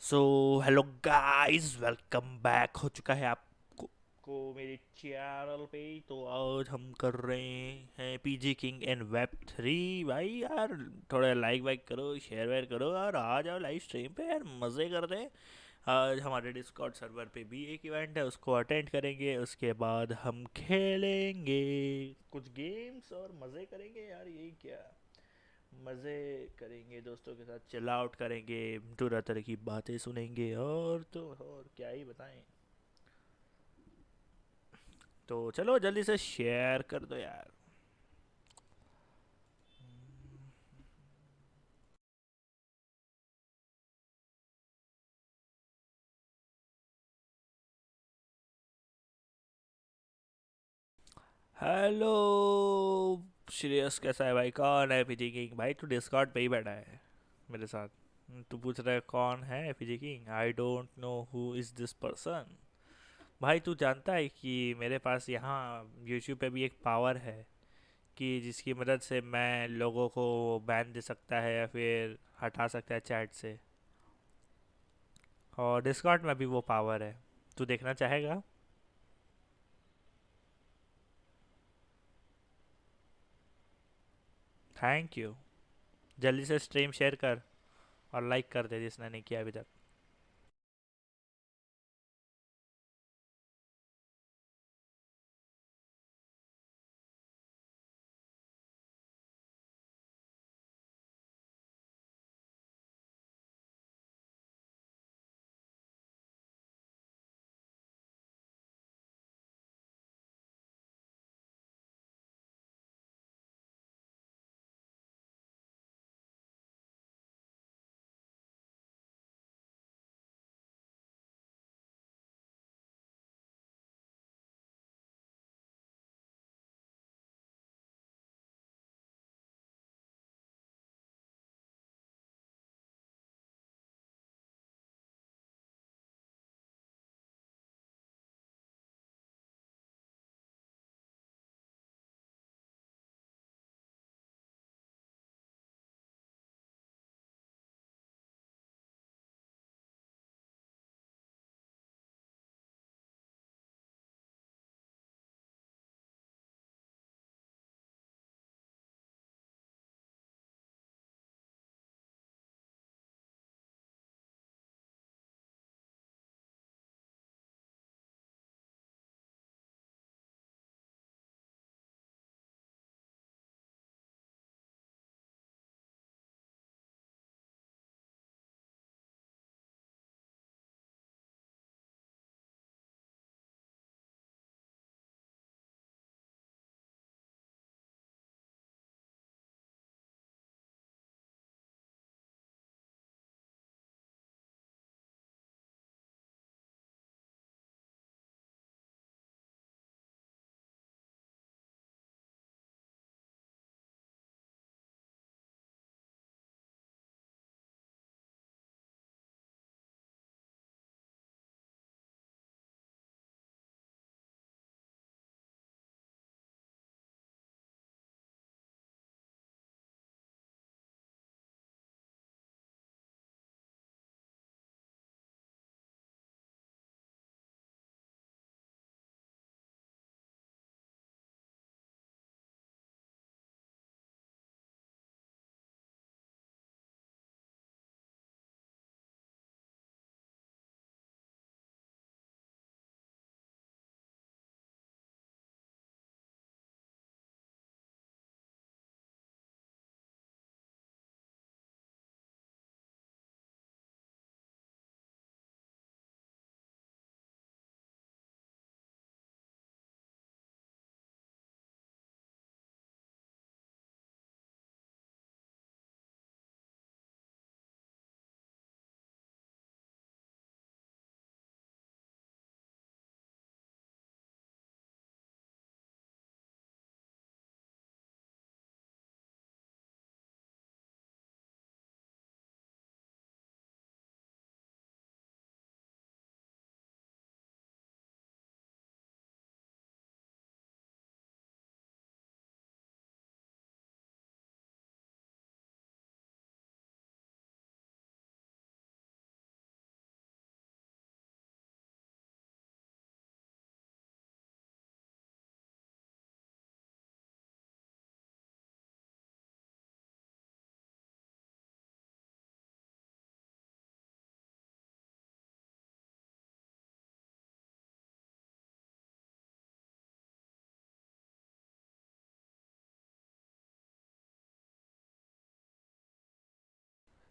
So hello guys, welcome back हो चुका है आपको मेरे चैनल पे। तो आज हम कर रहे हैं PG king and web three. भाई यार, थोड़ा लाइक वाइक करो, शेयर वेयर करो और आ जाओ लाइव स्ट्रीम पे यार, मज़े करते हैं। आज हमारे डिस्कॉर्ड सर्वर पे भी एक इवेंट है, उसको अटेंड करेंगे, उसके बाद हम खेलेंगे कुछ गेम्स और मज़े करेंगे यार। यही क्या, मज़े करेंगे दोस्तों के साथ, चिल आउट करेंगे, तरह तरह की बातें सुनेंगे और तो और क्या ही बताएं। तो चलो जल्दी से शेयर कर दो यार। हेलो श्रेयस, कैसा है भाई? कौन है पीजी किंग? भाई तू डिस्कॉर्ड पे ही बैठा है मेरे साथ। तू पूछ रहा है कौन है PG king? I don't know who is this person. भाई तू जानता है कि मेरे पास यहाँ यूट्यूब पे भी एक पावर है कि जिसकी मदद से मैं लोगों को बैन दे सकता है या फिर हटा सकता है चैट से। और डिस्कॉर्ड में भी वो पावर है। तू देखना चाहेगा? Thank you. जल्दी से स्ट्रीम शेयर कर और लाइक कर दे जिसने नहीं किया अभी तक।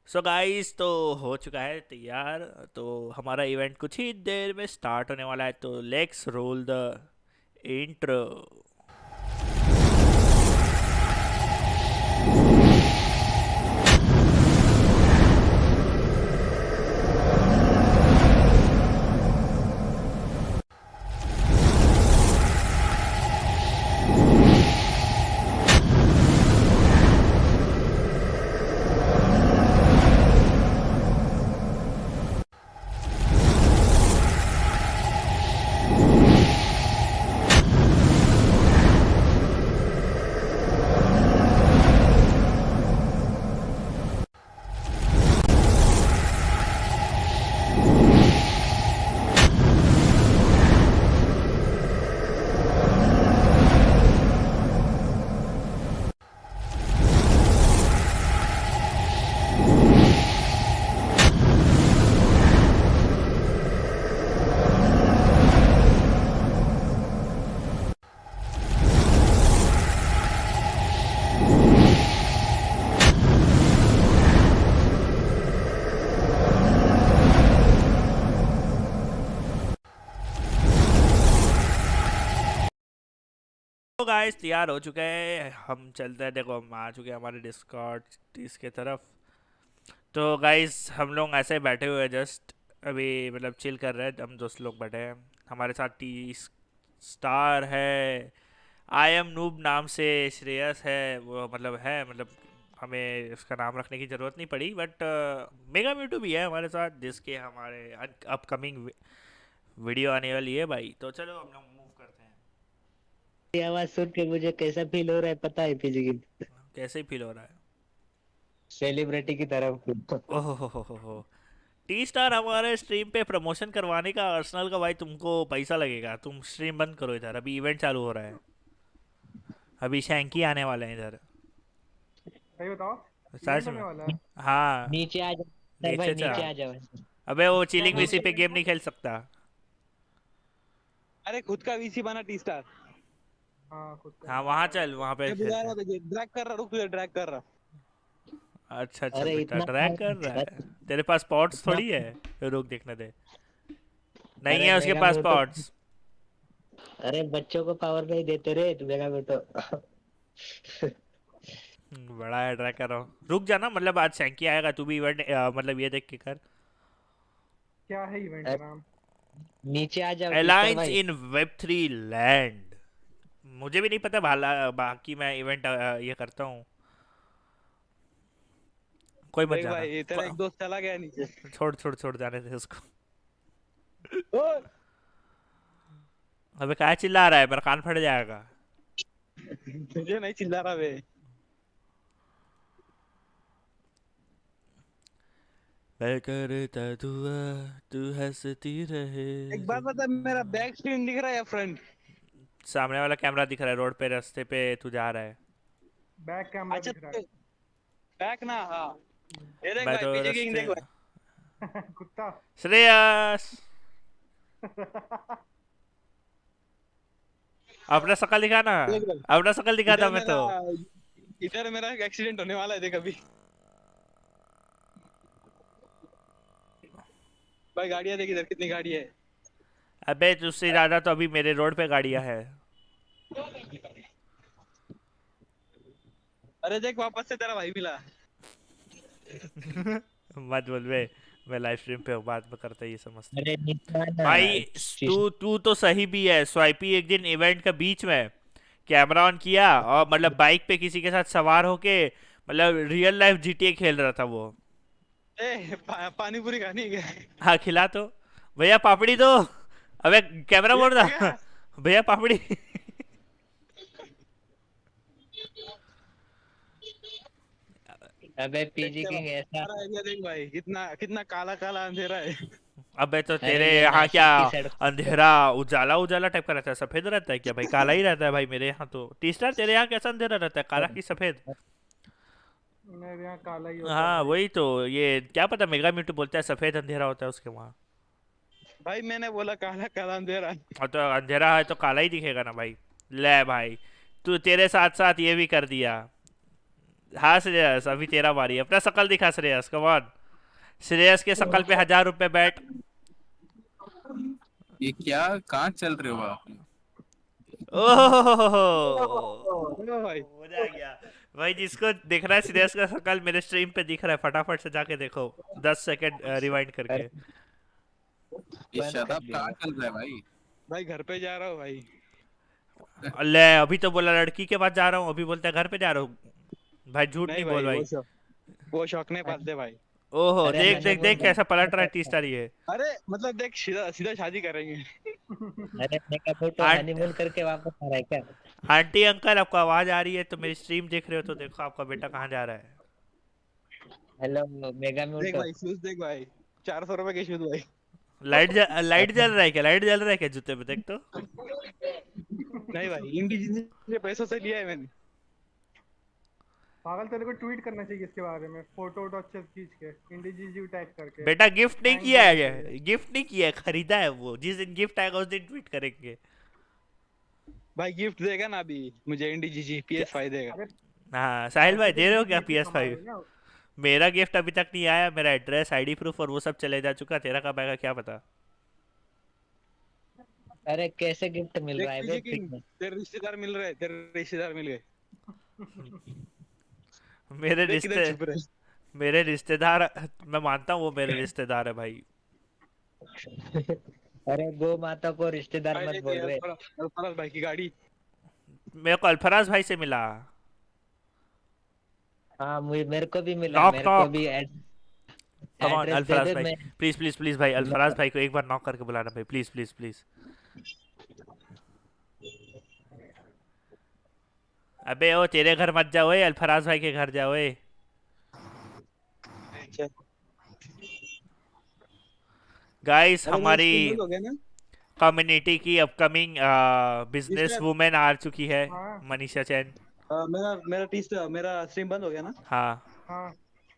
सो गाइस, तो हो चुका है तैयार। तो हमारा इवेंट कुछ ही देर में स्टार्ट होने वाला है, तो लेट्स रोल द इंट्रो। तो गाइस तैयार हो चुके हैं, हम चलते हैं। देखो, हम आ चुके हैं हमारे डिस्कॉर्ड इसके तरफ। तो गाइस, हम लोग ऐसे बैठे हुए हैं, जस्ट अभी मतलब चिल कर रहे हैं। हम दोस्त लोग बैठे हैं, हमारे साथ टी स्टार है, आई एम नूब नाम से श्रेयस है। वो मतलब है, मतलब हमें उसका नाम रखने की ज़रूरत नहीं पड़ी, बट मेगा म्यूटू भी है हमारे साथ, जिसके हमारे अपकमिंग वीडियो आने वाली है भाई। तो चलो हम लोग मूव करते हैं। ये आवाज सुन के मुझे कैसा फील हो रहा है पता है पीजी की कैसे ही फील हो रहा है? सेलिब्रिटी की तरफ। ओहो हो। टी स्टार, हमारे स्ट्रीम पे प्रमोशन करवाने का अर्सनल का भाई तुमको पैसा लगेगा। तुम स्ट्रीम बंद करो इधर, अभी इवेंट चालू हो रहा है। अभी शैंकी आने वाले हैं इधर। सही बताओ। सच इवेंट में? होने वाला है। हाँ। नीचे आ जाओ सर भाई, नीचे नीचे चल। आ जाओ। अबे वो क्या चिलिंग नाम वीसी है पे इवेंट गेम का? नहीं खेल सकता। अरे खुद का वीसी बना टी स्टार। हाँ, खुद का हाँ, वहाँ बनाया चल, है। वहाँ पे मैं बुला खेलते रहा हैं। हूँ तुझे, ड्रैग कर रहा, रुक तुझे ड्रैग कर रहा। अच्छा चल अरे बेटा, इतना ट्रैक कर रहा है। तेरे पास पॉट्स इतना थोड़ी है, रुक देखने दे। नहीं अरे है उसके मेगा पास में तो पॉट्स। अरे बच्चों को पावर नहीं देते रे तो मेगा में तो बड़ा है, ट्रैक कर रहा हूँ। रुक जाना, मतलब आज शैंकी आएगा, तू भी इवेंट मतलब ये देख के कर। क्या है इवेंट का अरे नाम? नीचे आ जाओ टीस्टर अलायंस भाई। इन वेब 3 लैंड। मुझे भी नहीं पता भाला, बाकी मैं इवेंट ये करता हूँ। कोई मत देख जाना। भाई तेरा एक दोस्त चला गया नीचे। छोड़ छोड़ छोड़, जाने दे उसको। ओए, अबे क्या चिल्ला रहा है, मेरा कान फट जाएगा। तुझे नहीं चिल्ला रहा बे। मैं करता दुआ, तू हंसती रहे। एक बात बता, मेरा बैक स्क्रीन दिख रहा है या फ्रंट? सामने वाला कैमरा दिख रहा है, रोड पे रास्ते पे तू जा रहा है। बैक कैमरा अच्छा, दिख रहा बैक ना, हाँ। ये देख मैं भाई, तो पीछे किंग रास्ते। देख भाई। है। कुत्ता। श्रेयस, अपना शकल दिखा ना। देख भाई, अपना शकल दिखा था इधर मैं मेरा तो। इधर मेरा एक्सीडेंट होने वाला है, देख अभी। भाई गाड़ियां देख इधर, कितनी गाड़ी है। अबे तुझसे ज्यादा तो अभी मेरे रोड पे गाड़ियां हैं। अरे देख, वापस से तेरा भाई मिला। मत बोल बे, मैं लाइव स्ट्रीम पे हूँ, बाद में करते ये समझते। अरे नीचे आ ना भाई तू तू तो सही भी है। स्वाइपी एक दिन इवेंट का बीच में कैमरा ऑन किया, और मतलब बाइक पे किसी के साथ सवार होके, मतलब रियल लाइफ जीटीए खेल रहा था वो। पानी पूरी खानी है क्या? हाँ, खिला तो। भैया पापड़ी दो। अबे कैमरा ये मोड़ दा। क्या? भैया पापड़ी। अबे देख पीजी तेरा किंग ऐसा। सारा एरिया देख भाई, कितना कितना काला काला अंधेरा है। अबे तो अरे तेरे ये यहाँ क्या नासिक की सड़क। अंधेरा उजाला उजाला टाइप का रहता है? सफेद रहता है क्या भाई? काला ही रहता है भाई मेरे यहाँ तो। टीस्टर, तेरे यहाँ कैसा अंधेरा रहता है, काला की सफेद? मेरे यहाँ काला ही होता है हाँ भाई। वही तो, ये क्या पता, मेगा म्यूट बोलता है सफेद अंधेरा होता है उसके वहाँ। भाई मैंने बोला काला काला अंधेरा। और तो अंधेरा है तो काला ही दिखेगा ना भाई। ले भाई, तू तेरे साथ साथ ये भी कर दिया। हाँ श्रेयस, अभी तेरा बारी है, अपना शकल दिखा श्रेयस, कम ऑन। श्रेयस के शकल पे 1000 रुपए बैठ। ये क्या, कहाँ चल रहे हो आप? ओह, ओ भाई मजा आ गया। भाई जिसको देखना है श्रेयस का शकल, मेरे स्ट्रीम पे दिख रहा है, फटाफट से जाके देखो, 10 सेकंड रिवाइंड अरे करके। ये बंद कर शराब दिया। कहाँ चल रहा है भाई? भाई घर पे जा रहा हूँ भाई। ले, अभी तो बोला लड़की के पास जा रहा हूँ, अभी बोलता है घर पे जा रहा हूँ। भाई झूठ नहीं नहीं बोल भाई भाई। वो शौक नहीं पालते भाई। ओहो, अरे देख देख हनीमून देख कैसा पलट रहा है 30 तारीख है। अरे मतलब देख सीधा सीधा शादी करेंगे। अरे मेरा फोटो आंट हनीमून करके वापस आ रहा है क्या? आंटी अंकल, आपको आवाज आ रही है तो मेरी स्ट्रीम देख रहे हो तो देखो आपका बेटा कहाँ जा रहा है। हेलो मेगा देख म्यूट। भाई शूज देख भाई, 400 रुपए के शूज भाई। लाइट जल रहा है क्या? लाइट जल रहा है क्या जूते पे? देख तो। नहीं भाई इंडिजीनियस के पैसों से लिया है मैंने। पागल, तेरे को ट्वीट करना चाहिए इसके बारे में, फोटो वोटो अच्छे से खींच के इंडिजीजी टैग करके। बेटा गिफ्ट नहीं थैंक किया बोलना है, चाहिए। गिफ्ट नहीं किया है, खरीदा है वो। जिस दिन गिफ्ट आएगा उस दिन ट्वीट करेंगे। भाई गिफ्ट देगा ना अभी मुझे इंडिजीजी PS5 देगा। अरे हाँ साहिल भाई, दे रहे हो क्या इंडिजीजी PS5? कमा रहे ना। मेरा गिफ्ट अभी तक नहीं आया, मेरा एड्रेस, आईडी प्रूफ और वो सब चले जा चुका। तेरा कब आएगा क्या पता। अरे कैसे गिफ्ट मिल देख रहा है पीजी वेब3 किंग, में? तेरे रिश्तेदार मिल रहे, तेरे रिश्तेदार मिल गए। मेरे देख किधर रिश्ते छुप रहे। मेरे रिश्तेदार, मैं मानता हूँ वो मेरे रिश्तेदार है भाई। अरे गो माता को रिश्तेदार भाई मत देख बोल यार रहे। अल्फाज भाई की गाड़ी। मेरे को अल्फराज भाई से मिला। हाँ मुझे मेरे को भी मिला, नॉक मेरे को नॉक। भी कम ऑन एड्रेस दे अल्फराज दे भाई, मैं। प्लीज प्लीज प्लीज भाई, अल्फराज भाई को एक बार नॉक करके बुलाना भाई, प्लीज प्लीज प्लीज। अबे ओ, तेरे घर मत जाओ, अल्फराज भाई के घर जाओ। गाइस, अरे मेरा हमारी स्क्रीन बंद हो गया ना। कम्युनिटी की अपकमिंग बिजनेस मिस्टर वुमेन आ चुकी है, हाँ मनीषा चैन। मेरा मेरा स्ट्रीम बंद हो गया ना। हाँ, हाँ।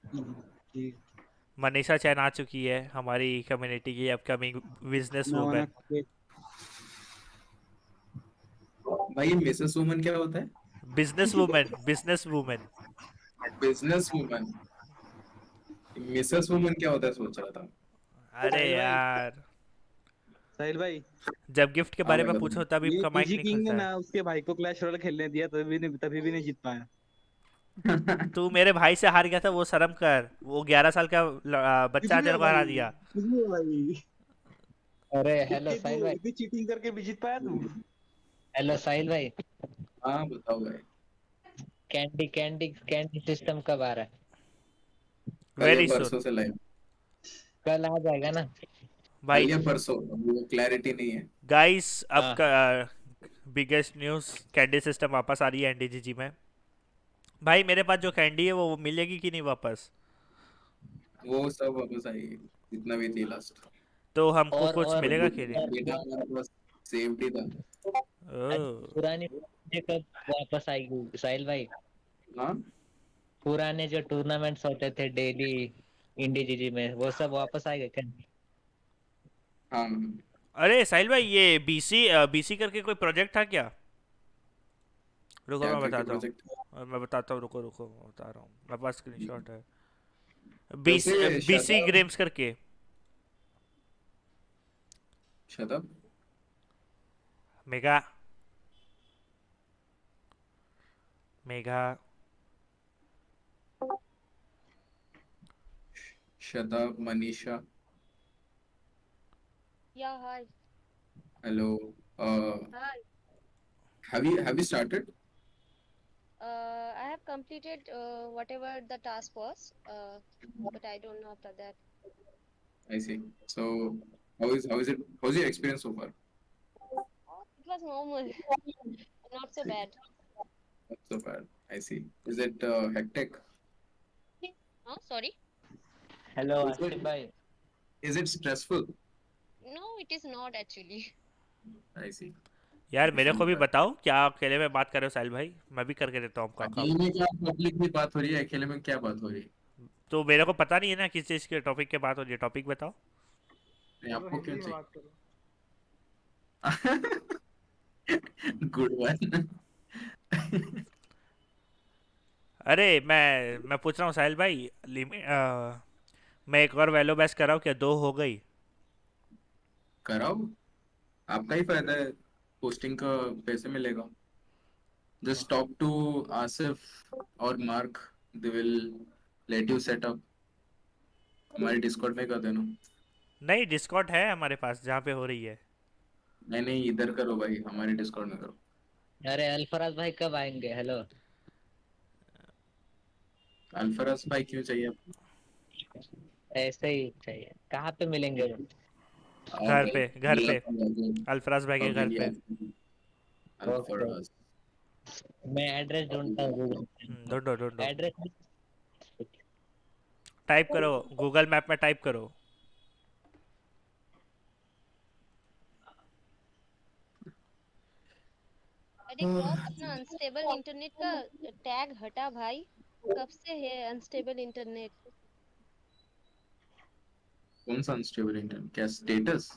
ठीक मनीषा चैन आ चुकी है हमारी कम्युनिटी की अपकमिंग बिजनेस ना वुमेन। वाना भाई ये मिसेस वुमन क्या होता है? Business women, business women. Business woman. Mrs woman क्या होता है सोच रहा था। अरे साहिल भाई, यार, साहिल भाई, जब गिफ्ट के हाँ बारे भाई में बताओ। पूछो तभी ये का माइक पीजी नहीं किंग ने खुलता है। ना उसके भाई को क्लैश रॉयल खेलने दिया तभी भी नहीं जीत पाया। तू मेरे भाई से हार गया था, वो शर्म कर। वो 11 साल का बच्चा किसने तेरे को भाई, हरा दिया। किसने भाई, अरे हेलो इतनी साहिल तू भाई। इतनी चीटिंग करके भी जीत पाया तू। हेलो साहिल भाई। हाँ बताओ भाई। कैंडी कैंडी कैंडी सिस्टम कब आ रहा है? कल या वेरी सुन परसों से लाइव। कल आ जाएगा ना? कल भाई। या परसों, वो क्लैरिटी नहीं है। गाइस, अब हाँ। बिगेस्ट न्यूज़, कैंडी सिस्टम वापस आ रही है एनडीजीजी में। भाई मेरे पास जो कैंडी है वो मिलेगी कि नहीं वापस? वो सब वापस आएगी, जितना भी थी लास्ट। तो हमको कुछ और मिलेगा कि नहीं? डेटा हमारे पास सेव्ड ही था। ओह, पुरानी ये कब वापस आएगी साहिल भाई? हाँ पुराने जो टूर्नामेंट्स होते थे डेली इंडिजीजी में, वो सब वापस आएगा क्या? हाँ। अरे साहिल भाई, ये बीसी बीसी करके कोई प्रोजेक्ट था क्या? रुको क्या मैं करके बताता हूँ। प्रोजेक्ट? मैं बताता हूँ, रुको रुको, मैं बता रहा हूँ, मेरे पास स्क्रीनशॉट है। वैसे बीसी शतब, गेम्स करके। शतब मेगा मेगा शतब Manisha, Yeah, hi. Hello. Hi. have you started? I have completed whatever the task was, but I don't know after that. I see. So how's your experience so far? It was normal, not so bad. Not so bad. I see. Is it hectic? Huh? Sorry? Hello Is it Asif भाई। is it stressful? No, it is not actually. I see. यार Good मेरे to को know भी that. बताओ, क्या अकेले में बात कर रहे हो साहिल भाई? मैं भी करके देता हूँ आपका अकेले काम। में क्या पब्लिक में बात हो रही है, अकेले में क्या बात हो रही है? तो मेरे को पता नहीं है ना किस चीज़ के टॉपिक के बात हो रही है, टॉपिक बताओ। नहीं, चलो आपको क्यों हिंदी में बात करो। चाहिए? Good one. अरे मैं पूछ रहा हूँ साहिल भाई, मैं एक और वैल्यू बेस कर रहा हूँ, क्या 2 हो गई? कराओ, आपका ही फायदा है, पोस्टिंग का पैसे मिलेगा। जस्ट टॉक टू आसिफ और mark, they will let you set up. हमारे डिस्कॉर्ड में कर देना। नहीं, डिस्कॉर्ड है हमारे पास जहाँ पे हो रही है। नहीं नहीं, इधर करो भाई, हमारे डिस्कॉर्ड में करो। अरे अल्फराज भाई कब आएंगे? हेलो। अल्फरस भाई क्यों चाहिए आपको? ऐसे ही चाहिए, कहाँ पे मिलेंगे वो? आओ घर भाई, पे, घर मिला पे, तो लगे। अल्फराज भाई के घर पवेलिया पे। ओके, अल्फरस। मैं एड्रेस ढूंढता हूँ गूगल पे। ढूंढो ढूंढो, एड्रेस। टाइप करो, गूगल मैप में टाइप करो। अरे क्रॉस, अपना अनस्टेबल इंटरनेट का टैग हटा भाई। कब से है अनस्टेबल इंटरनेट? कौन सा अनस्टेबल इंटरनेट, क्या स्टेटस?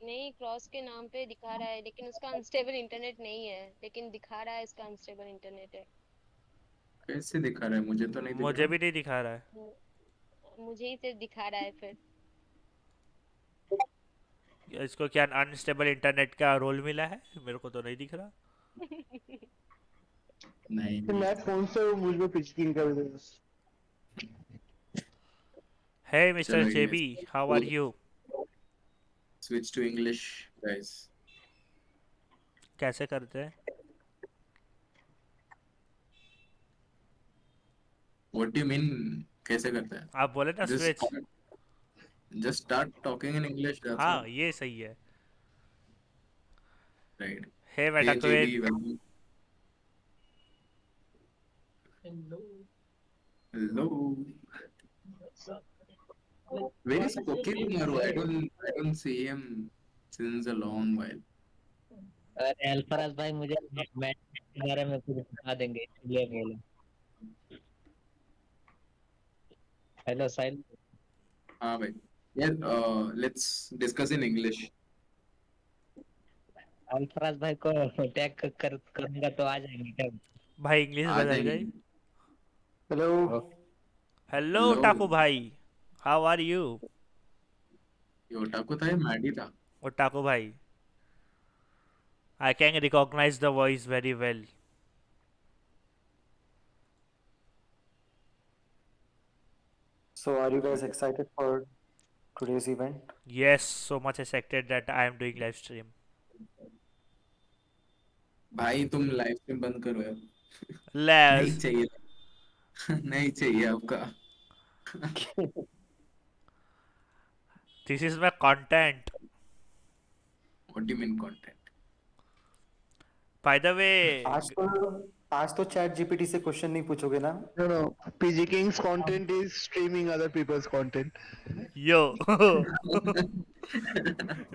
नहीं, क्रॉस के नाम पे दिखा रहा है, लेकिन उसका अनस्टेबल इंटरनेट नहीं है, लेकिन दिखा रहा है इसका अनस्टेबल इंटरनेट है। कैसे दिखा रहा है, मुझे तो नहीं दिख मुझे रहा। भी नहीं दिखा रहा है। मुझे ही सिर्फ दिखा रहा है फिर। इसको क्या अनस्टेबल इंटरनेट का रोल मिला है? मेरे को तो नहीं दिख रहा। नहीं कि मैं कौन से मुझ में पिचकिंग कर दूँ? हे मिस्टर चलो ये JB, how are you? Switch to English guys. कैसे करते हैं? व्हाट डू यू मीन, कैसे करते हैं? आप बोले ना just switch. Just start talking in English, that's हाँ, ऑल। ये सही है। राइट। हे हे मेटाक्वेन। JB, welcome. Hello. Where is Pokemaru? I don't see him since a long while. अरे अल्फराज भाई मुझे मैच के बारे में कुछ बता देंगे, इसलिए बोला। हेलो साहिल। हाँ भाई। Yeah, let's discuss in English. Alfaraz भाई को टैग करूंगा तो आ जाएंगे क्या? भाई इंग्लिश आ बदल गई। जाएंगे। हेलो। ओके। Hello hello. टाकू भाई, हाउ आर यू? ये ओटाकू था या मैडी था? ओ टाकू भाई, I can recognise the voice very well. So, are you guys excited for today's event? Yes, so much excited that I am doing live stream. भाई तुम live stream बंद करो यार। नहीं लेस, चाहिए। नहीं चाहिए आपका। This is my content. What do you mean content? By the way, आज तो आज तो चैट जीपीटी से क्वेश्चन नहीं पूछोगे ना? No, no. PG King's content is streaming other people's content. यो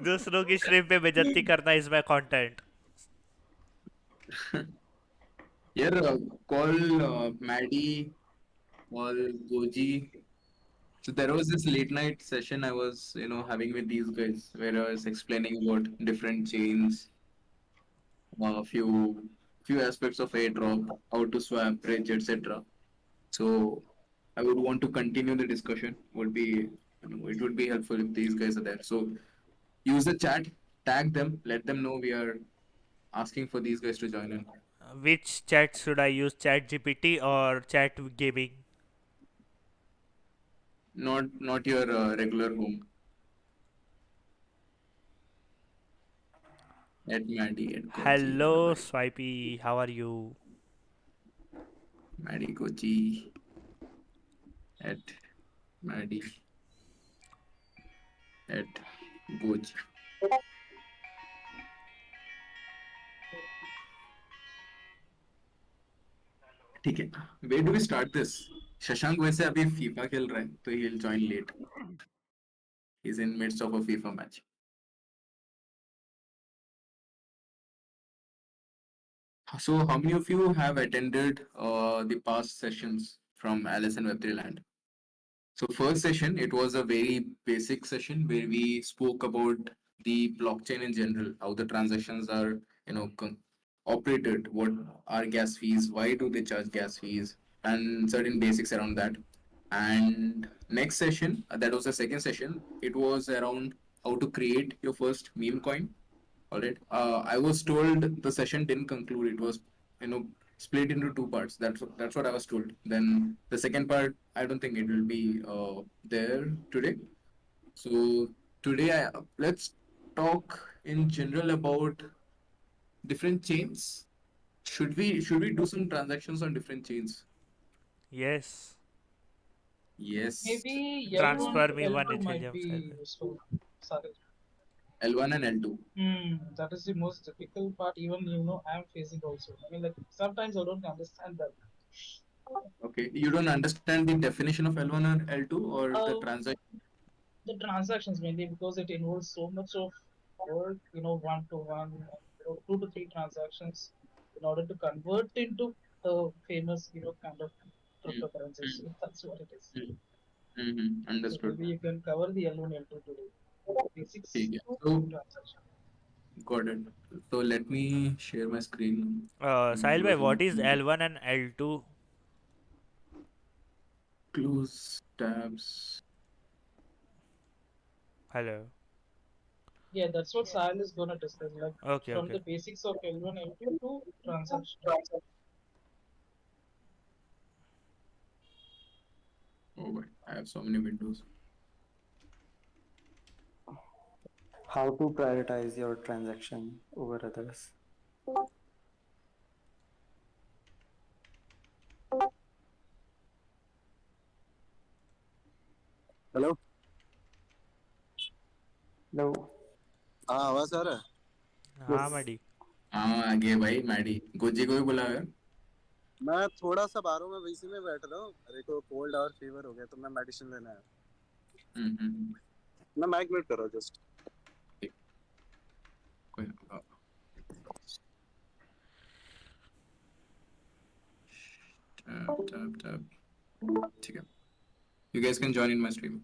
दूसरों की स्ट्रीम पे बेइज्जती करना इज माय कंटेंट। यार, call Maddie, call Goji. So there was this late night session I was, having with these guys where I was explaining about different chains, a few aspects of airdrop, how to swap, bridge, etc. So I would want to continue the discussion. It would be helpful if these guys are there. So use the chat, tag them, let them know we are asking for these guys to join in. Which chat should I use, chat GPT or chat gaming? Not your regular home. At Maddie at Kochi. Hello Bye. Swipey, how are you? Maddie Kochi at Maddie at Kochi. ठीक है, where do we start this? Shashank वैसे अभी FIFA खेल रहा है तो he'll join late. He's in midst of a FIFA match. So how many of you have attended the past sessions from Alice in Web3 Land? So first session, it was a very basic session where we spoke about the blockchain in general, how the transactions are, operated, what are gas fees, why do they charge gas fees, and certain basics around that. And next session, that was the second session. It was around how to create your first meme coin. All right. I was told the session didn't conclude. It was, split into two parts. That's what I was told. Then the second part, I don't think it will be there today. So today, let's talk in general about different chains. Should we do some transactions on different chains? Yes. Yes. Maybe L1 Transfer to me one L2 might Ethereum be Sahil. useful. Sorry. L1 and L2. That is the most difficult part. Even I'm facing also. I mean, like sometimes I don't understand that. Okay. You don't understand the definition of L1 or L2 or the Uh, transaction? the transactions mainly because it involves so much of work. One to one, two to three transactions in order to convert into the famous, kind of Mm, cryptocurrencies. mm, So that's what it is. mm, So Understood. maybe you can cover the L1, L2 today. Basics Okay. of So transaction. got it. So let me share my screen. Sahil bhai, what is Close L1 and L2? tabs. Hello. Yeah, that's what Sahil is gonna discuss. Like Okay, from okay. the basics of L1, L2 to transaction. Oh boy, I have so many windows. How to prioritize your transaction over others? Hello No. हाँ आवाज आ रहा है हाँ Yes. Muddy. हाँ आगे भाई Maddie goji को भी बुला है. मैं थोड़ा सा बाहरों में बीसी में बैठ रहा हूँ अरे को कोल्ड और फीवर हो गया तो मैं मेडिसिन लेने आया हम्म. मैं माइक म्यूट कर रहा हूँ जस्ट कोई tab. ठीक है. You guys can join in my stream.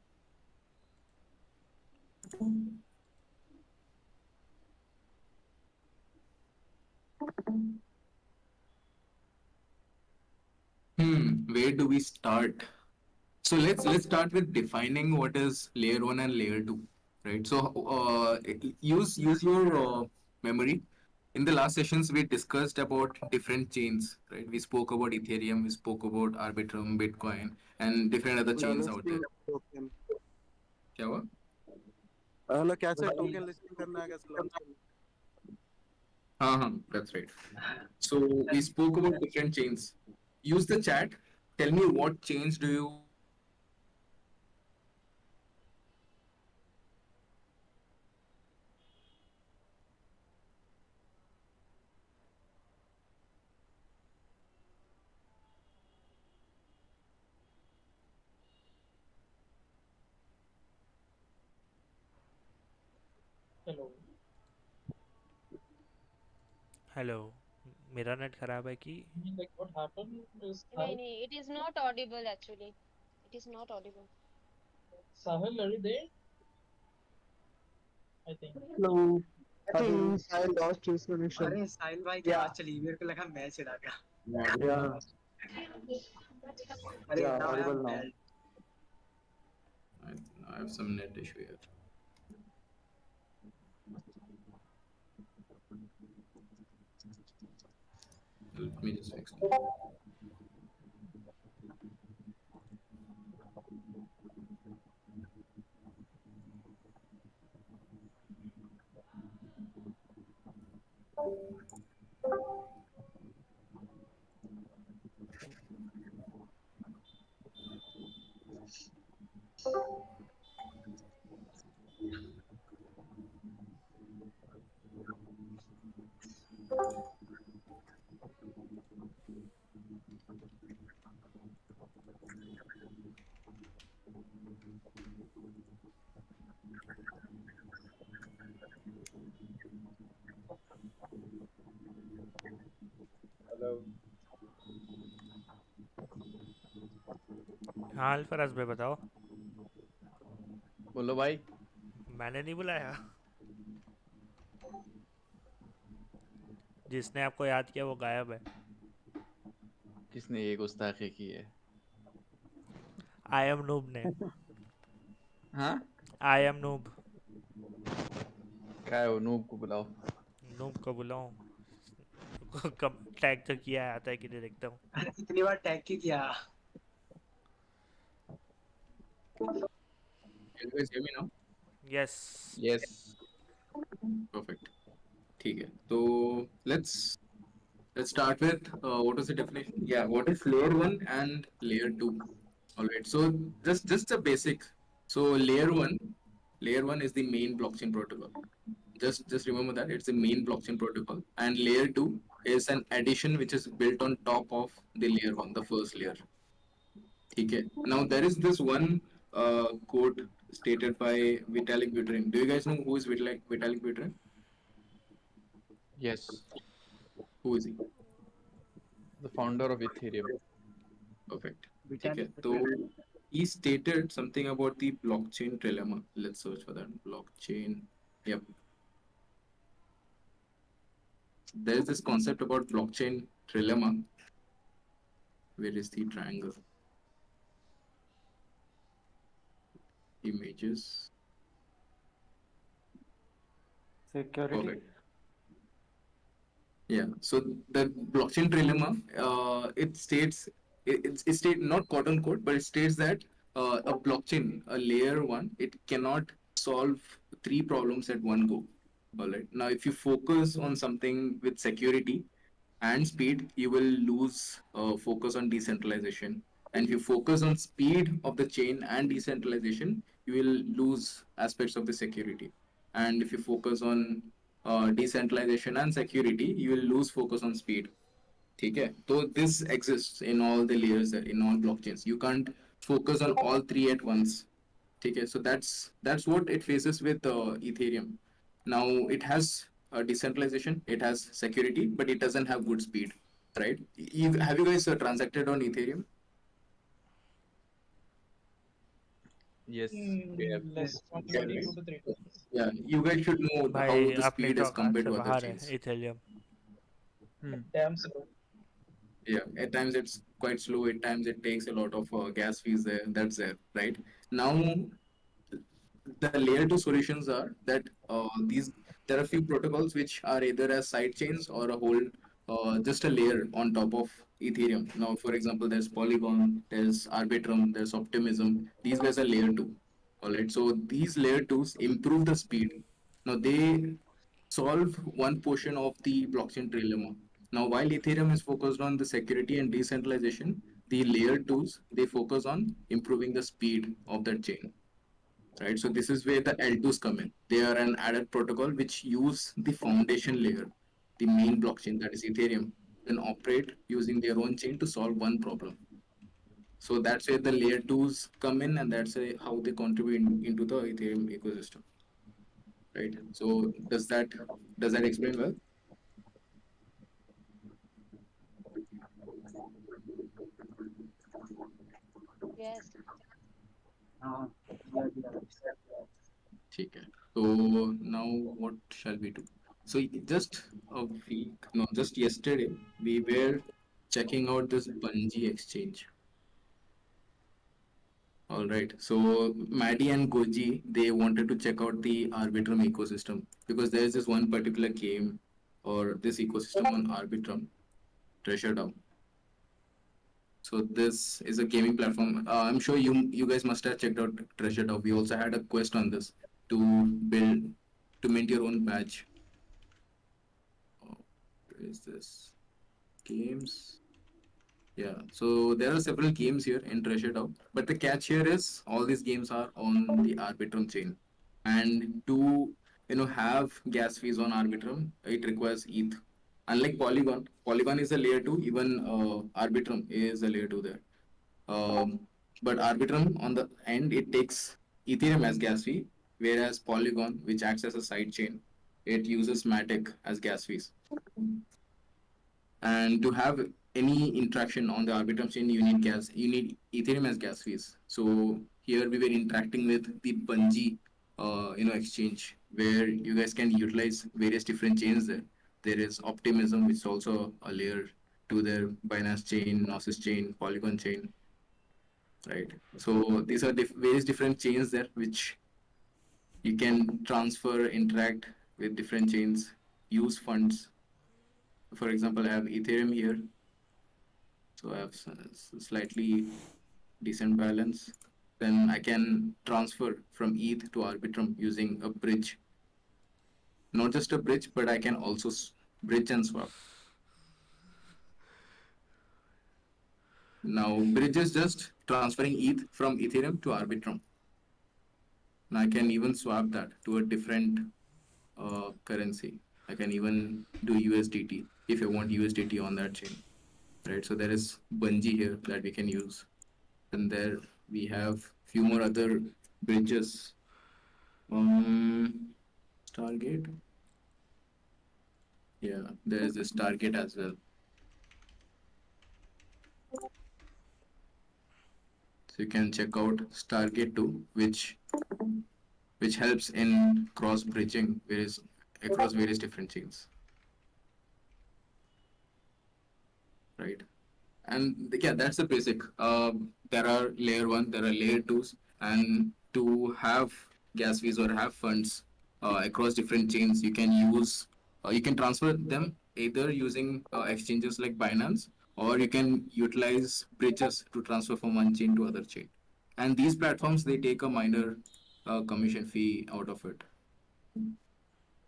Where do we start? So let's start with defining what is layer one and layer two, right? So use your memory. In the last sessions, we discussed about different chains, right? We spoke about Ethereum, we spoke about Arbitrum, Bitcoin, and different other chains out there. Token क्या हुआ? Hello कैसे token listing करना है कैसे launch करना That's right. So we spoke about different chains. Use the chat. Tell me what chains do you Hello. Hello. मेरा net खराब है कि? I mean, like what happened is नहीं, it is not audible actually. It is not audible. Sahil, are you there? I think. Hello. I think Sahil lost his connection. अरे साहिल भाई क्या बात चली मेरे को लगा मैं चिढ़ा गया Yeah. अरे Yeah, now I am audible now. bad. I have some net issue here. Let me just fix it. Hello हाँ अल्फराज भाई बताओ. बोलो भाई मैंने नहीं बुलाया. जिसने आपको याद किया वो गायब है. किसने ये गुस्ताखी की है? आई एम नूब ने। हाँ, आई एम नूब। क्या है वो? नूब को बुलाओ। नूब को बुलाऊं? कब टैग तो किया है, आता है कि नहीं देखता हूँ। अरे कितनी बार टैग किया। You guys hear me now? Yes. Yes. Perfect. ठीक है. So let's start with what was the definition? Yeah, what is layer one and layer two? All right. So just a basic. So layer one is the main blockchain protocol. Just remember that it's the main blockchain protocol, and layer two is an addition which is built on top of the layer one, the first layer. Okay. Now there is this one quote stated by Vitalik Buterin. Do you guys know who is Vitalik Buterin? Yes, Who is he? The founder of Ethereum. Perfect. Okay. So he stated something about the blockchain trilemma. Let's search for that. Blockchain. Yep. There is this concept about blockchain trilemma. Where is the triangle? Images. Security. Perfect. Yeah. So the blockchain trilemma, it states it state not quote unquote, but it states that a blockchain, a layer one, it cannot solve three problems at one go. All right. Now, if you focus on something with security and speed, you will lose focus on decentralization. And if you focus on speed of the chain and decentralization, you will lose aspects of the security. And if you focus on decentralization and security, you will lose focus on speed. Okay, so this exists in all the layers, in all blockchains. You can't focus on all three at once. Okay, so that's what it faces with Ethereum. Now it has decentralization, it has security, but it doesn't have good speed, right? Have you guys transacted on Ethereum? Yes, we have. Less from Yeah, maybe right. 2 to 3 times. Yeah, you guys should know how भाई the अपनी speed तो is औकात compared से to other बाहर है chains. Ethereum. Damn slow. Yeah, at times it's quite slow. At times it takes a lot of gas fees there. That's there, right? Now the layer two solutions are that these there are few protocols which are either as side chains or a whole just a layer on top of Ethereum. Now, for example, there's Polygon, there's Arbitrum, there's Optimism. These guys are layer two. All right. So these layer twos improve the speed. Now they solve one portion of the blockchain trilemma. Now, while Ethereum is focused on the security and decentralization, the layer twos they focus on improving the speed of that chain, right? So this is where the L2s come in. They are an added protocol which use the foundation layer, the main blockchain that is Ethereum, and operate using their own chain to solve one problem. So that's where the layer twos come in, and that's how they contribute into the Ethereum ecosystem, right? So does that explain well? Yes. Okay. So now what shall we do? So just a week, no, just yesterday we were checking out this Bungie exchange. All right. So Maddie and Goji, they wanted to check out the Arbitrum ecosystem because there is this one particular game or this ecosystem on Arbitrum, Treasure DAO. So this is a gaming platform. I'm sure you guys must have checked out Treasure DAO. We also had a quest on this to build to mint your own badge. Oh, where is this? Games. Yeah, so there are several games here in Treasure DAO, but the catch here is all these games are on the Arbitrum chain, and to have gas fees on Arbitrum, it requires ETH. Unlike Polygon, Polygon is a layer two. Even Arbitrum is a layer two there. But Arbitrum on the end it takes Ethereum as gas fee, whereas Polygon, which acts as a side chain, it uses Matic as gas fees. And to have any interaction on the Arbitrum chain, you need Ethereum as gas fees. So here we were interacting with the Bungie, exchange where you guys can utilize various different chains there. There is Optimism, which is also a layer. to their Binance chain, Gnosis chain, Polygon chain, right? So these are various different chains there which you can transfer, interact with different chains, use funds. For example, I have Ethereum here, so I have slightly decent balance. Then I can transfer from ETH to Arbitrum using a bridge. Not just a bridge, but I can also bridge and swap. Now, bridge is just transferring ETH from Ethereum to Arbitrum. Now I can even swap that to a different currency. I can even do USDT if I want USDT on that chain, right? So there is Bungee here that we can use, and there we have few more other bridges. Stargate. Yeah, there is this Stargate as well. So you can check out Stargate 2, which helps in cross bridging across various different chains, right? And yeah, that's the basic. There are layer 1, there are layer 2s, and to have gas fees or have funds across different chains, you can you can transfer them either using exchanges like Binance, or you can utilize bridges to transfer from one chain to other chain. And these platforms, they take a minor commission fee out of it.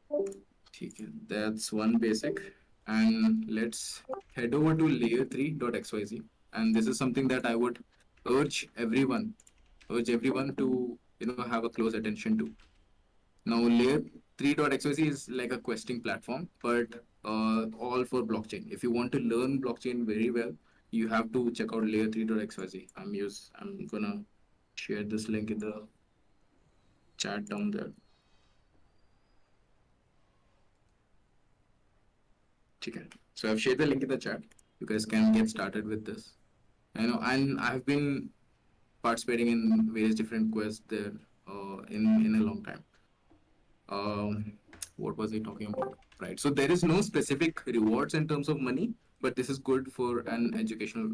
Okay, that's one basic. And let's head over to layer3.xyz. And this is something that I would urge everyone, to have a close attention to. Now, layer3.xyz is like a questing platform, but all for blockchain. If you want to learn blockchain very well, you have to check out layer3.xyz. I'm gonna share this link in the chat down there. Okay. So I've shared the link in the chat. You guys can get started with this. And I've been participating in various different quests there in a long time. What was he talking about? Right. So there is no specific rewards in terms of money, but this is good for an educational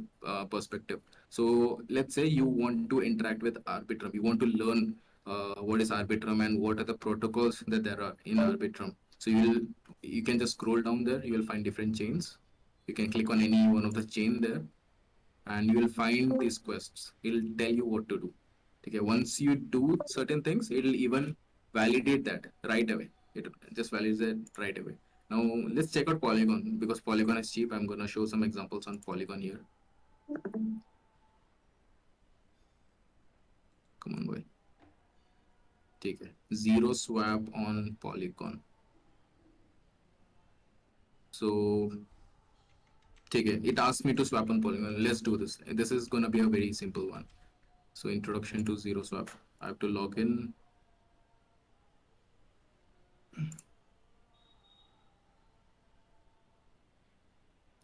perspective. So let's say you want to interact with Arbitrum. You want to learn what is Arbitrum and what are the protocols that there are in Arbitrum. So you can just scroll down there. You will find different chains. You can click on any one of the chain there, and you will find these quests. It'll tell you what to do. Okay, once you do certain things, it'll even validate that right away. It just validates it right away. Now let's check out Polygon, because Polygon is cheap. I'm gonna show some examples on Polygon here. Come on, boy. Take it. Zero swap on Polygon. So take it. It asks me to swap on Polygon. Let's do this. This is gonna be a very simple one. So introduction to zero swap. I have to log in.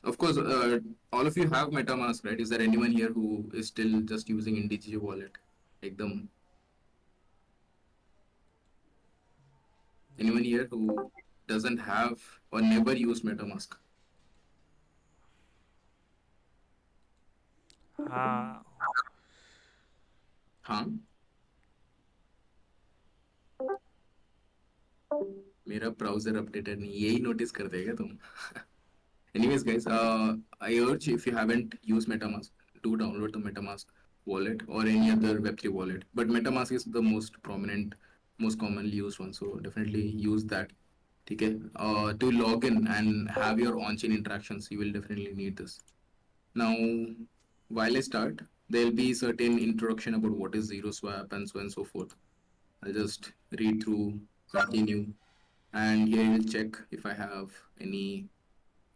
Of course, all of you have MetaMask, right? Is there anyone here who is still just using IndiGG wallet? Ekdam. Anyone here who doesn't have or never used MetaMask? हाँ हाँ मेरा browser updated नहीं, यही notice कर देगा तुम. Anyways, guys, I urge, if you haven't used MetaMask, to download the MetaMask wallet or any other Web3 wallet. But MetaMask is the most prominent, most commonly used one, so definitely use that. Okay, to log in and have your on-chain interactions, you will definitely need this. Now, while I start, there'll be certain introduction about what is zero swap and so on and so forth. I'll just read through, continue, and here you'll check if I have any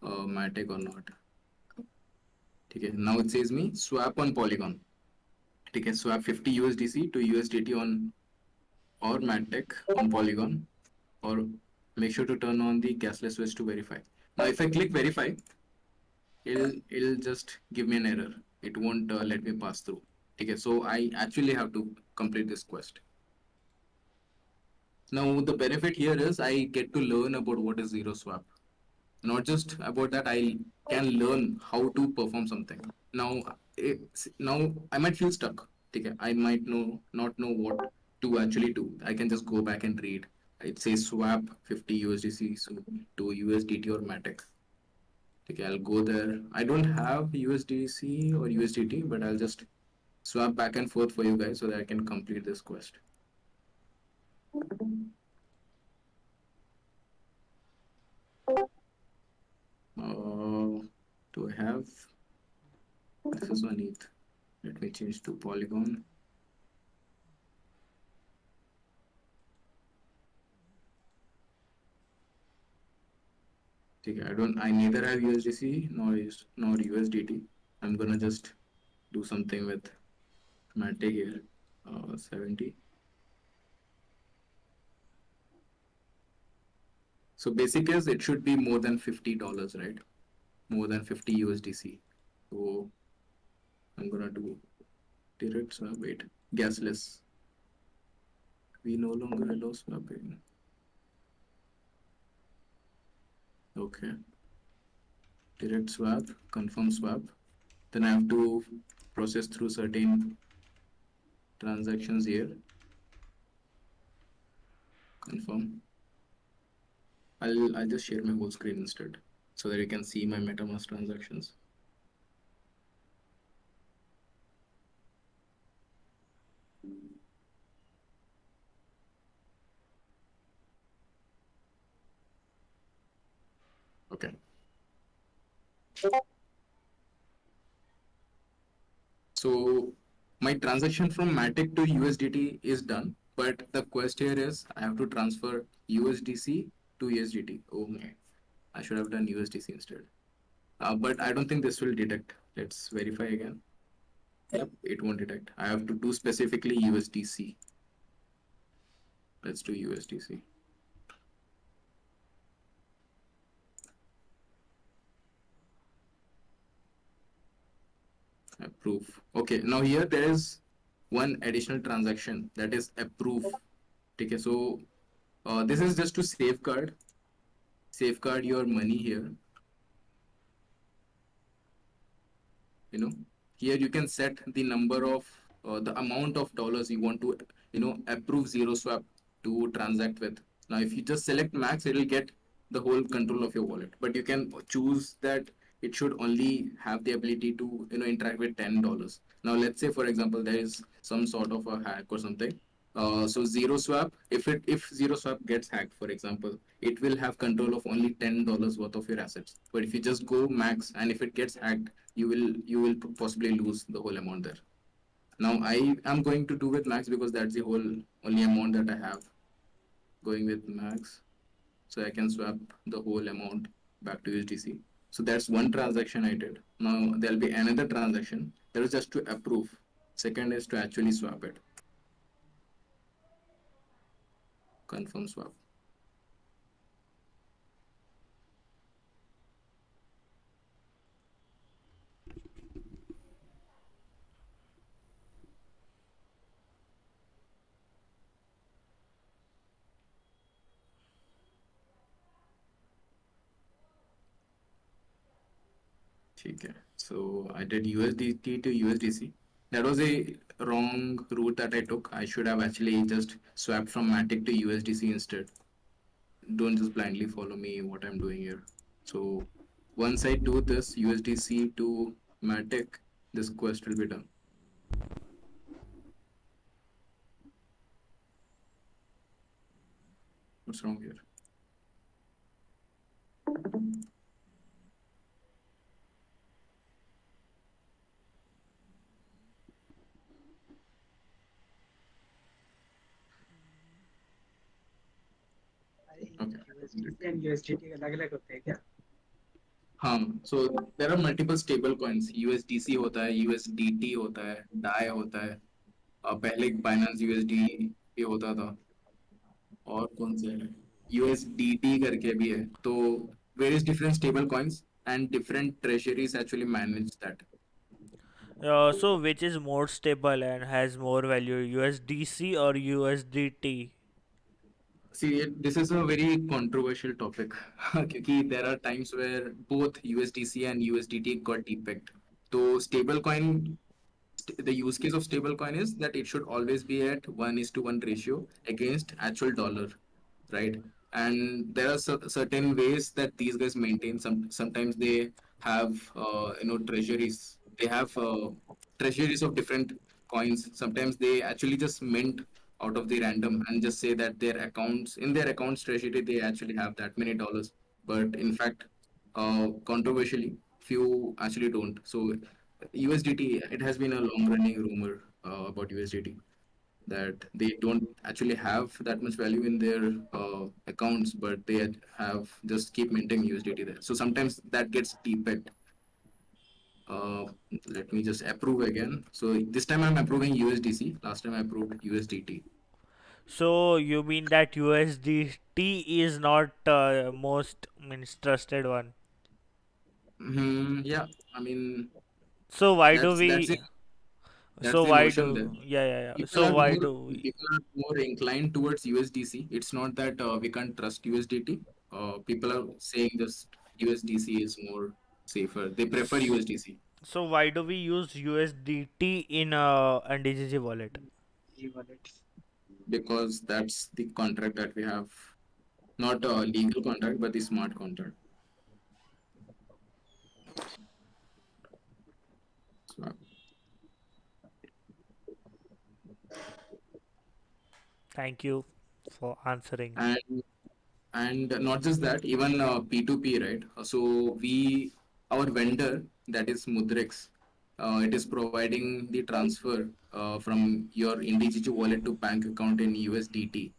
Matic or not. Okay, now it says me swap on Polygon. Okay, swap 50 USDC to USDT on or Matic on Polygon, or make sure to turn on the gasless switch to verify. Now, if I click verify, it'll just give me an error. It won't let me pass through. Okay, so I actually have to complete this quest. Now, the benefit here is I get to learn about what is zero swap. Not just about that, I can learn how to perform something. Now, now I might feel stuck. Okay, I might not know what to actually do. I can just go back and read. It says swap 50 USDC to USDT or Matic. Okay, I'll go there. I don't have USDC or USDT, but I'll just swap back and forth for you guys so that I can complete this quest. Do I have? This is on ETH. Let me change to Polygon. Okay, I neither have USDC nor USDT. I'm gonna just do something with Matic here. 70. So basic is it should be more than $50, right? More than 50 USDC. So I'm gonna do direct swap. Wait, gasless. We no longer allow swapping. Okay. Direct swap, confirm swap. Then I have to process through certain transactions here. Confirm. I'll just share my whole screen instead so that you can see my MetaMask transactions. Okay. So my transaction from Matic to USDT is done, but the quest here is I have to transfer USDC to USDT. Oh my, I should have done USDC instead. But I don't think this will detect. Let's verify again. Yep, it won't detect. I have to do specifically USDC. Let's do USDC. Approve. Okay, now here there is one additional transaction that is approve. Okay, so this is just to safeguard your money here. You know, here you can set the number of the amount of dollars you want to approve zero swap to transact with. Now if you just select max, it will get the whole control of your wallet, but you can choose that it should only have the ability to interact with $10. Now let's say for example there is some sort of a hack or something. So zero swap, if zero swap gets hacked, for example, it will have control of only $10 worth of your assets. But if you just go max and if it gets hacked, you will possibly lose the whole amount there. Now I am going to do with max because that's the whole only amount that I have. Going with max, so I can swap the whole amount back to USDC. So that's one transaction I did. Now there'll be another transaction that is just to approve. Second is to actually swap it. Confirm swap. Okay, so I did USDT to USDC. That was a wrong route that I took. I should have actually just swapped from Matic to USDC instead. Don't just blindly follow me what I'm doing here. So once I do this USDC to Matic, this quest will be done. What's wrong here? USDC and USDT अलग अलग होते हैं क्या? हाँ, so there are multiple stable coins. USDC होता है, USDT होता है, DAI होता है. पहले Binance USD भी होता था. और कौन से है? USDT करके भी है. तो various different stable coins and different treasuries actually manage that. So which is more stable and has more value, USDC or USDT? See, this is a very controversial topic because there are times where both USDC and USDT got depegged. So stablecoin, the use case of stablecoin is that it should always be at 1:1 ratio against actual dollar, right? And there are certain ways that these guys maintain. Sometimes they have treasuries. They have treasuries of different coins. Sometimes they actually just mint out of the random and just say that their accounts in their accounts treasury they actually have that many dollars. But in fact, controversially, few actually don't. So USDT, it has been a long running rumor about USDT that they don't actually have that much value in their accounts, but they have just keep minting USDT there. So sometimes that gets depegged. Uh, Let me just approve again. So this time I'm approving USDC. Last time I approved USDT. So you mean that USDT is not most means trusted one? Yeah, I mean So why do that's that's it. we? That's So the why notion there. do? Yeah, yeah, yeah. People So are why more do we? people are more inclined towards USDC. It's not that we can't trust USDT. People are saying this USDC is more safer. They prefer USDC So why do we use USDT in NDGG wallet? e-wallet. because that's the contract that we have. Not a legal contract, but the smart contract. So, Thank you for answering. and and not just that, even P2P, right? So our vendor that is Mudrex, it is providing the transfer from your IndiGG wallet to bank account in USDT.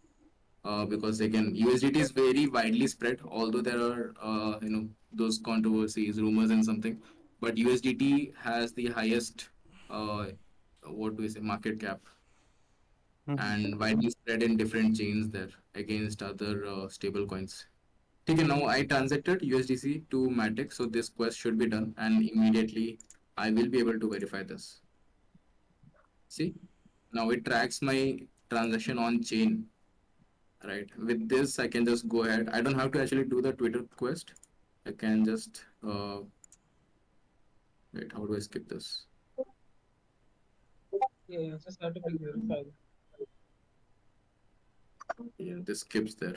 Because again, USDT is very widely spread, although there are those controversies, rumors, and something. But USDT has the highest, uh, what do we say, market cap, and widely spread in different chains there against other stable coins. Okay, now I transacted USDC to Matic, so this quest should be done, and immediately I will be able to verify this. See, now it tracks my transaction on chain. Right. With this, I can just go ahead. I don't have to actually do the Twitter quest. I can just wait. How do I skip this? Yeah, you just have to be verified. Yeah, this skips there.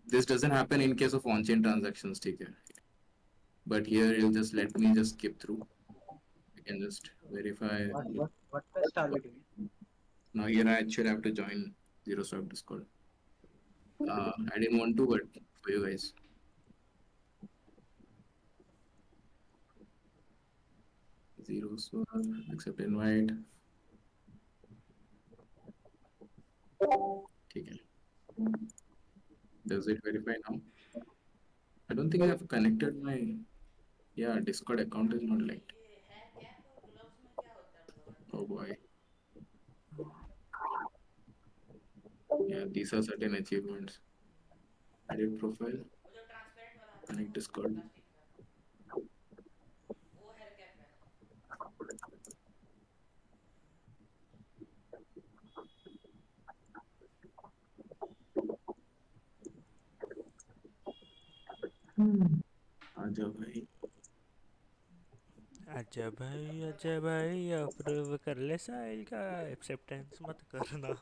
This doesn't happen in case of on-chain transactions, take care. But here it'll just let me just skip through. I can just verify. What quest are we doing? Now here I actually have to join Zero Swap Discord. I didn't want to, but for you guys. Zero Swap, accept invite. Okay. Does it verify now? I don't think I have connected my Discord account is not linked. Oh boy. Yeah, these are certain achievements. Edit profile, connect Discord. आजा भाई. अजय भाई approve कर ले साहिल का acceptance मत करना.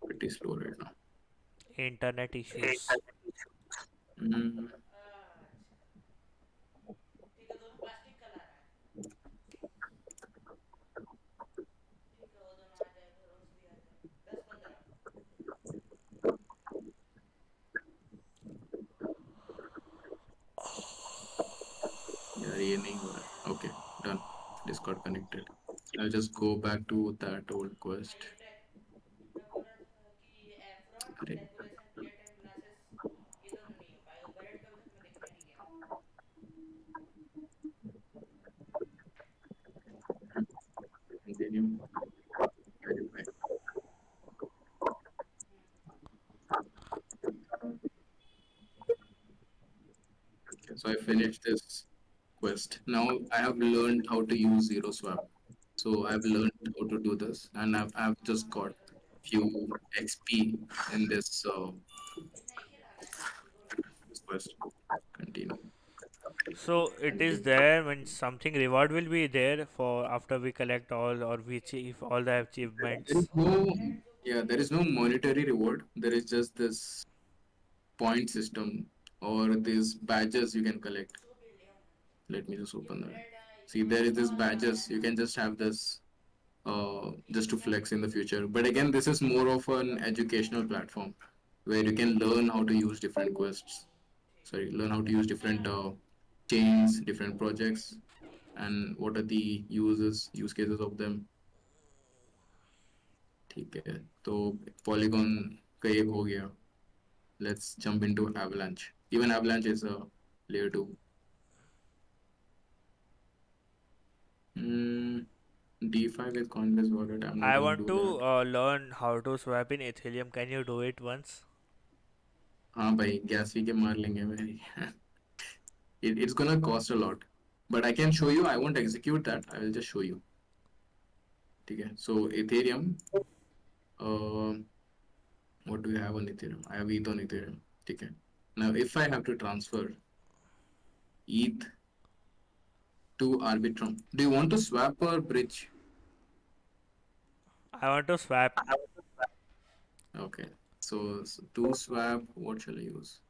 Pretty slow right now. Internet issues. Mm, यार ये नहीं हो रहा है. Okay, done. Discord connected. I'll just go back to that old quest. अरे continue. Verify. So I finished this quest. Now I have learned how to use zero swap. So I've learned how to do this, and I've just got few XP in this quest. Continue. So it is there when something reward will be there for after we collect all or we achieve all the There is achievements. there is no monetary reward. There is just this point system or these badges you can collect. Let me just open that. See, there is this badges. You can just have this just to flex in the future. But again, this is more of an educational platform where you can learn how to use different quests. Sorry, learn how to use different chains, different projects, and what are the use cases of them. ठीक है तो Polygon का एक हो गया. Let's jump into Avalanche. Even Avalanche is a layer 2. D5 with Coinbase wallet. I'm not I gonna want do to that. learn how to swap in Ethereum. Can you do it once? हाँ भाई gas फी के मार लेंगे भाई. It's gonna cost a lot, but I can show you. I won't execute that. I will just show you. Okay. So Ethereum. What do you have on Ethereum? I have ETH on Ethereum. Okay. Now if I have to transfer ETH to Arbitrum, do you want to swap or bridge? I want to swap. Okay. So to swap, what shall I use?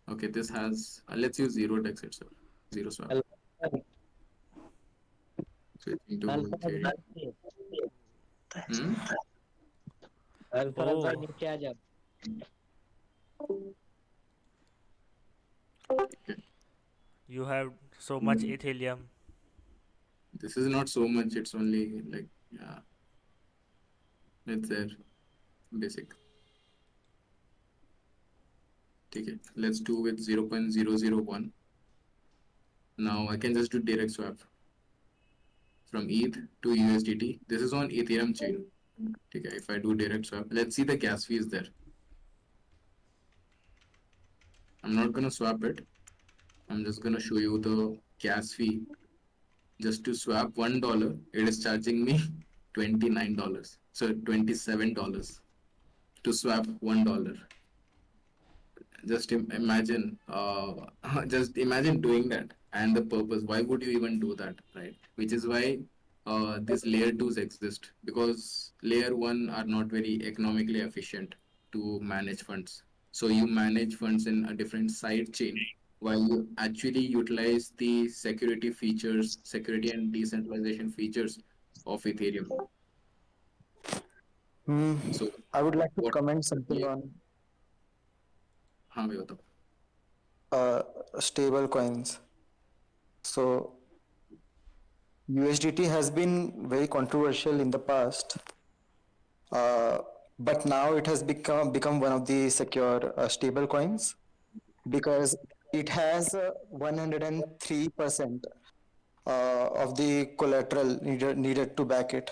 Okay, this has. Let's use zero dex itself. Zero swap. Switching to Ethereum. Hmm? अल्फरज Oh, भाई नीचे आ जाओ. Okay. you have so much Ethereum. This is not so much. It's only like yeah. It's there. Basic. Okay. Let's do with 0.001. Now I can just do direct swap from ETH to USDT. This is on Ethereum chain. Okay. If I do direct swap, let's see the gas fees there. I'm not gonna swap it. I'm just gonna show you the gas fee. Just to swap $1, it is charging me $29. So $27 to swap $1. Imagine, just imagine doing that and the purpose. Why would you even do that, right? Which is why these layer twos exist, because layer one are not very economically efficient to manage funds. So you manage funds in a different side chain while you actually utilize the security and decentralization features of Ethereum. So I would like to what? comment something Yeah. on हाँ भाई बताओ. stable coins. So USDT has been very controversial in the past, but now it has become one of the secure stable coins because it has 103% of the collateral needed to back it.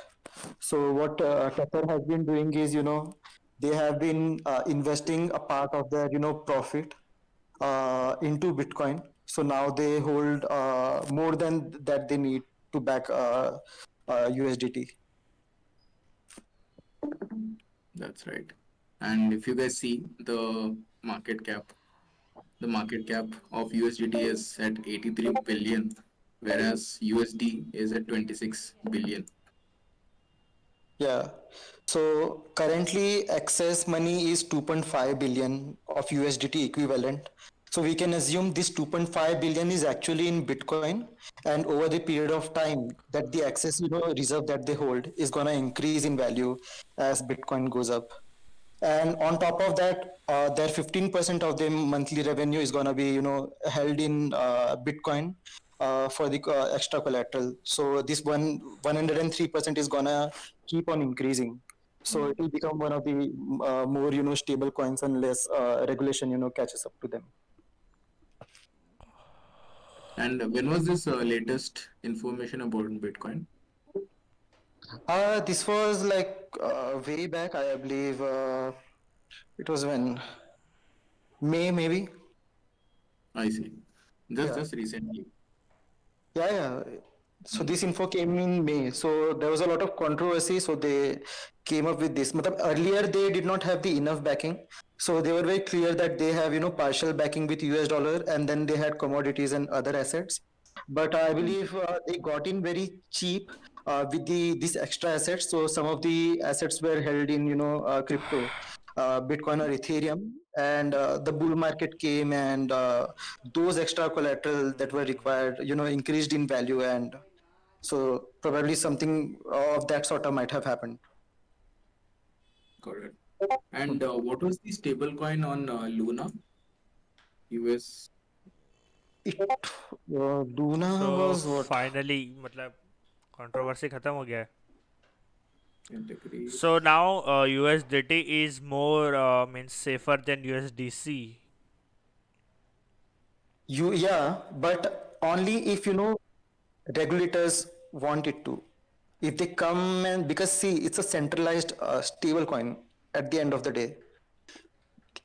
So what Tether has been doing is, they have been investing a part of their, profit into Bitcoin. So now they hold more than that they need to back USDT. That's right. And if you guys see the market cap, the market cap of USDT is at 83 billion, whereas USD is at 26 billion. Yeah. So currently excess money is 2.5 billion of USDT equivalent. So we can assume this 2.5 billion is actually in Bitcoin, and over the period of time that the excess reserve that they hold is going to increase in value as Bitcoin goes up. And on top of that, their 15% of their monthly revenue is going to be held in Bitcoin for the extra collateral. So this 103% is going to keep on increasing. So it will become one of the more stable coins unless regulation catches up to them. And when was this latest information about Bitcoin? This was like way back, I believe. It was when May, maybe. I see. Yeah. Just recently. Yeah. So this info came in May. So there was a lot of controversy. So they came up with this. Matlab, earlier they did not have the enough backing. So they were very clear that they have, partial backing with US dollar, and then they had commodities and other assets. But I believe they got in very cheap with these extra assets. So some of the assets were held in, crypto, Bitcoin or Ethereum, and the bull market came, and those extra collateral that were required, increased in value, and so probably something of that sort of might have happened. Got it. And what was the stable coin on Luna? US Luna So was what? finally, मतलब controversy खत्म हो गया है. category. So now USDT is more means safer than USDC. Yeah, but only if regulators want it to. If they come, and because see, it's a centralized stable coin at the end of the day.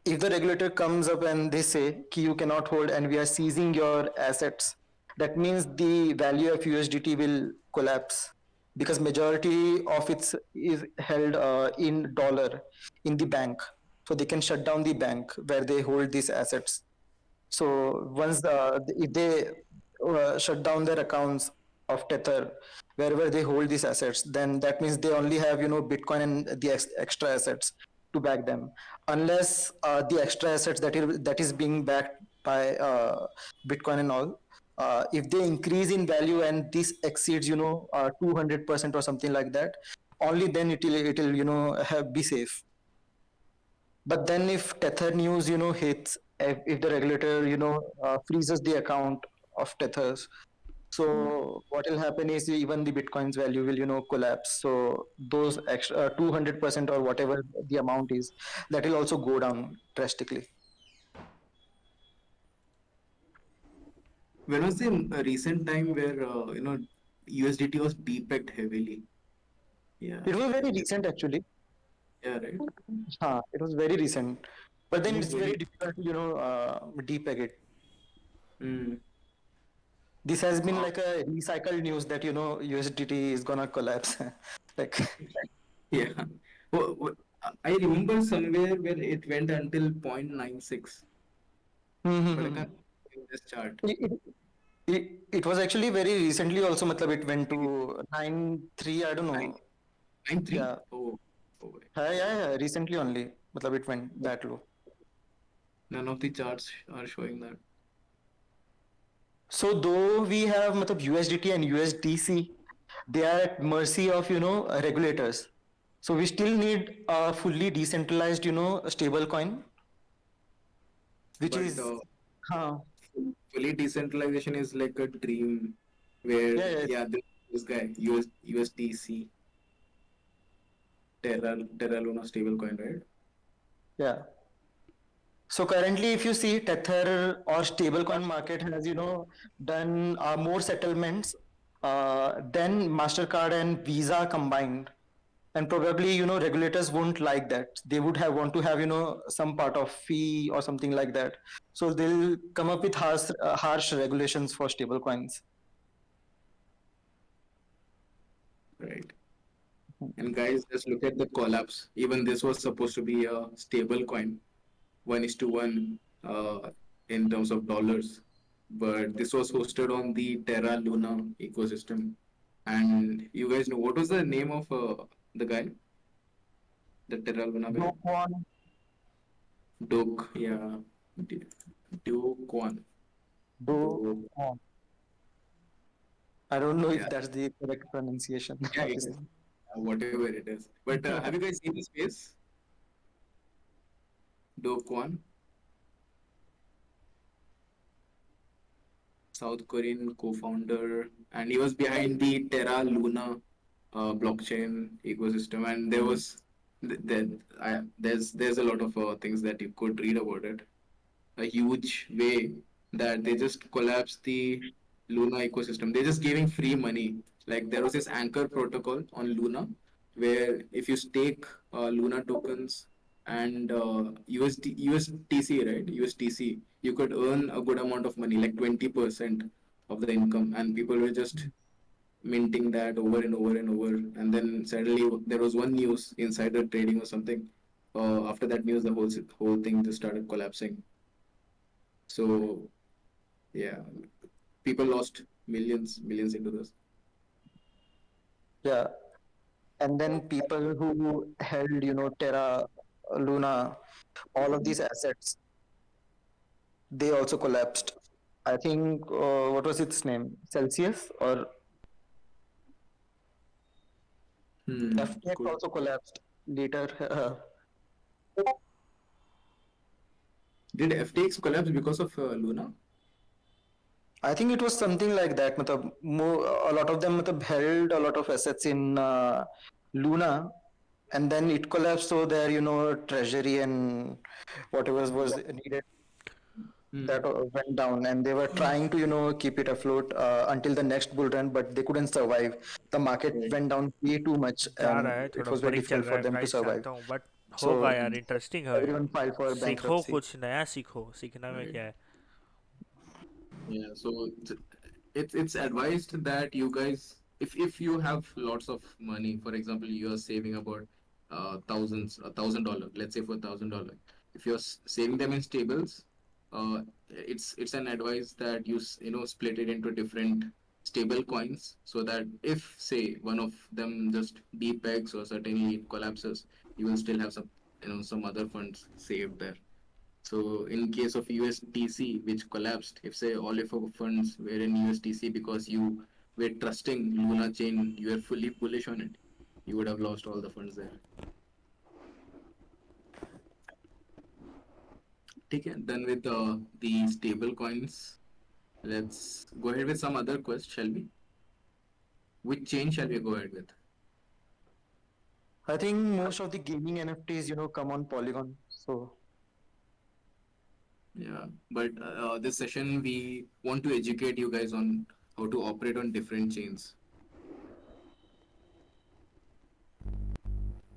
If the regulator comes up and they say ki you cannot hold and we are seizing your assets, that means the value of USDT will collapse because majority of it is held in dollar in the bank. So they can shut down the bank where they hold these assets. So once if they shut down their accounts of Tether wherever they hold these assets, then that means they only have Bitcoin and the extra assets to back them. Unless the extra assets that is being backed by Bitcoin and all, if they increase in value and this exceeds 200% or something like that, only then it'll be safe. But then if Tether news, hits, if the regulator, freezes the account of Tethers, so what will happen is even the Bitcoin's value will, collapse. So those extra 200% or whatever the amount is, that will also go down drastically. When was the recent time where USDT was depegged heavily? Yeah. It was very recent actually. Yeah, right. It was very recent. But then It was it's very very. difficult to, depeg it. Mm. This has been like a recycled news that, USDT is gonna collapse. Like, Yeah. I remember somewhere where it went until 0.96, but I can't see this chart. it was actually very recently also, matlab it went to 9.3, I don't Nine, know. 9.3? Yeah. Oh, oh, Yeah, recently only. Matlab it went that low. none of the charts are showing that. So though we have matlab USDT and USDC, they are at mercy of, regulators. So we still need a fully decentralized, stable coin, which But is, huh, fully decentralization is like a dream where, yeah, yeah, this guy, USDC, Terra Luna stablecoin, right? yeah. So currently, if you see Tether or stablecoin market has, done more settlements than Mastercard and Visa combined, and probably regulators won't like that. They would have want to have some part of fee or something like that. So they'll come up with harsh regulations for stablecoins. Right. And guys, just look at the collapse. Even this was supposed to be a stable coin, 1:1 in terms of dollars. But this was hosted on the Terra Luna ecosystem. And you guys know what was the name of the guy? The Terra Luna guy? Doke, yeah. Do Kwon. Do I don't know Yeah, if that's the correct pronunciation yeah, of it his is. name. Whatever it is. But have you guys seen his face? Do Kwon, South Korean co-founder, and he was behind the Terra Luna blockchain ecosystem. And there was there's a lot of things that you could read about it. A huge way that they just collapsed the Luna ecosystem. They're just giving free money. Like there was this anchor protocol on Luna where if you stake Luna tokens and USTC, right? USTC, you could earn a good amount of money, like 20% of the income, and people were just minting that over and over and over. And then suddenly there was one news, insider trading or something. After that news, the whole thing just started collapsing. So yeah, people lost millions into this. Yeah, and then people who held, Terra, Luna, all of these assets, they also collapsed. I think, what was its name? Celsius or FTX Cool. also collapsed later. Did FTX collapse because of Luna? I think it was something like that. मतलब, a lot of them मतलब, held a lot of assets in Luna, and then it collapsed. So their, treasury and whatever was needed, that went down, and they were trying to, keep it afloat until the next bull run, but they couldn't survive. The market went down way too much, जा and रहा है, it थोड़ा was very boring चल difficult रहा for है them to guys, survive. जानता हूँ, but So होगा यार, इंटरेस्टिंग है। everyone filed for सीखो bankruptcy. कुछ नया, सीखो, सीखना में क्या है। Yeah, so it's advised that you guys, if you have lots of money, for example, you are saving about $1,000, let's say for $1,000. If you're saving them in stables, it's an advice that you split it into different stable coins, so that if say one of them just depegs or certainly it collapses, you will still have some other funds saved there. So in case of USDC, which collapsed, if say all of your funds were in USDC because you were trusting Luna chain, you were fully bullish on it, you would have lost all the funds there. Okay, then with the stable coins, let's go ahead with some other quest, shall we? Which chain shall we go ahead with? I think most of the gaming NFTs, come on Polygon. So Yeah, but this session we want to educate you guys on how to operate on different chains.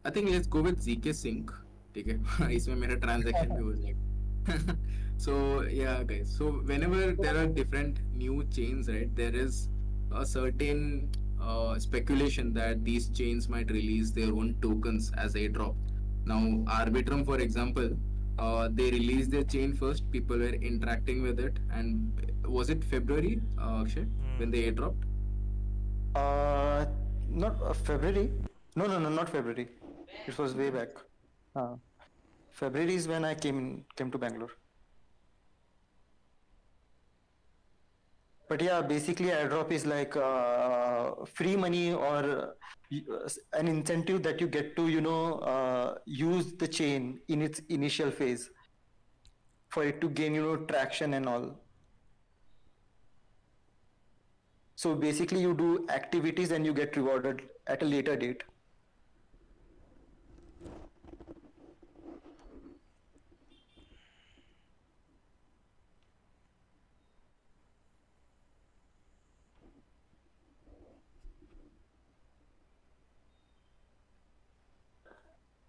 I think let's go with ZK Sync. ठीक है इसमें मेरा transaction भी हो जाएगा. So yeah guys, so whenever there are different new chains, right, there is a certain speculation that these chains might release their own tokens as airdrop. Now Arbitrum, for example, they released their chain first, people were interacting with it, and was it February, Akshay, when they airdropped? not February. No, not February. It was way back. February is when I came to Bangalore. But yeah, basically airdrop is like free money or an incentive that you get to use the chain in its initial phase for it to gain traction and all. So basically you do activities and you get rewarded at a later date.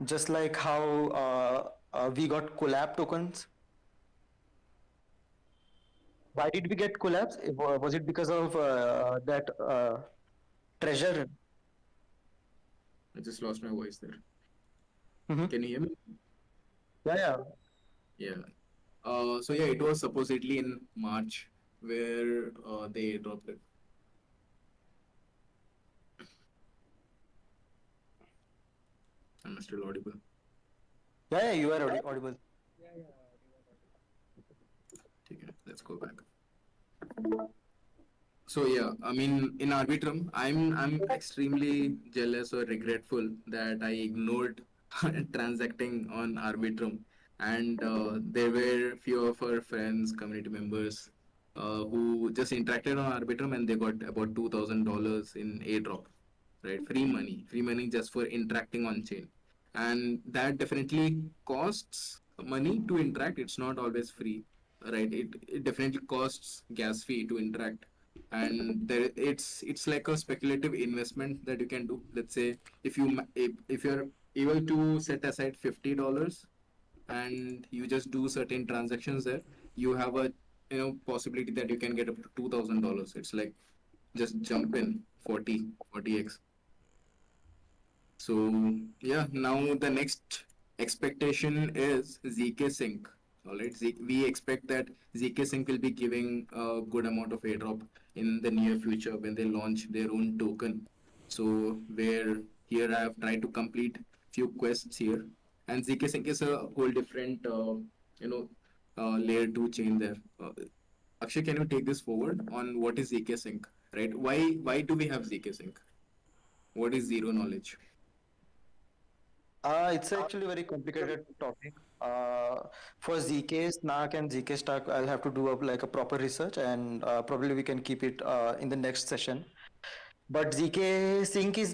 Just like how we got collab tokens. Why did we get collabs? Was it because of that treasure? I just lost my voice there. Mm-hmm. Can you hear me? Yeah. So yeah, it was supposedly in March where they dropped it. I'm still audible. Yeah, you are audible. Okay, let's go back. So yeah, I mean, in Arbitrum, I'm extremely jealous or regretful that I ignored transacting on Arbitrum, and there were few of our friends, community members, who just interacted on Arbitrum and they got about $2,000 in airdrop, right? Free money just for interacting on chain, and that definitely costs money to interact. It's not always free, right? It definitely costs gas fee to interact, and it's like a speculative investment that you can do. Let's say if you're able to set aside $50 and you just do certain transactions there, you have a possibility that you can get up to $2,000. It's like just jump in 40x. So yeah, now the next expectation is ZK Sync. All right, we expect that ZK Sync will be giving a good amount of airdrop in the near future when they launch their own token. So where here I have tried to complete few quests here, and ZK Sync is a whole different you know layer two chain there. Akshay, can you take this forward on what is ZK Sync? Right? Why do we have ZK Sync? What is zero knowledge? It's actually very complicated topic. For ZK Snark and ZK Stack, I'll have to do like a proper research, and probably we can keep it in the next session. But ZK Sync is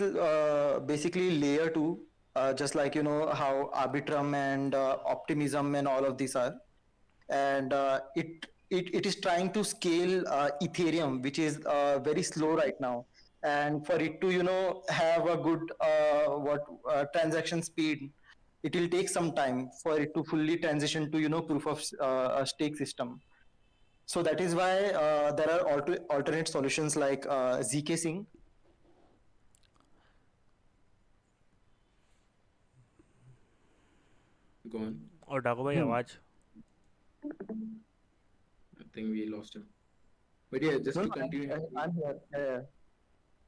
basically layer two, just like how Arbitrum and Optimism and all of these are, and it is trying to scale Ethereum, which is very slow right now. And for it to have a good what transaction speed, it will take some time for it to fully transition to proof of stake system. So that is why there are alternate solutions like ZK Sync. Go on. और डाको भाई आवाज I think we lost him. But yeah, just No, to no, continue. I'm here.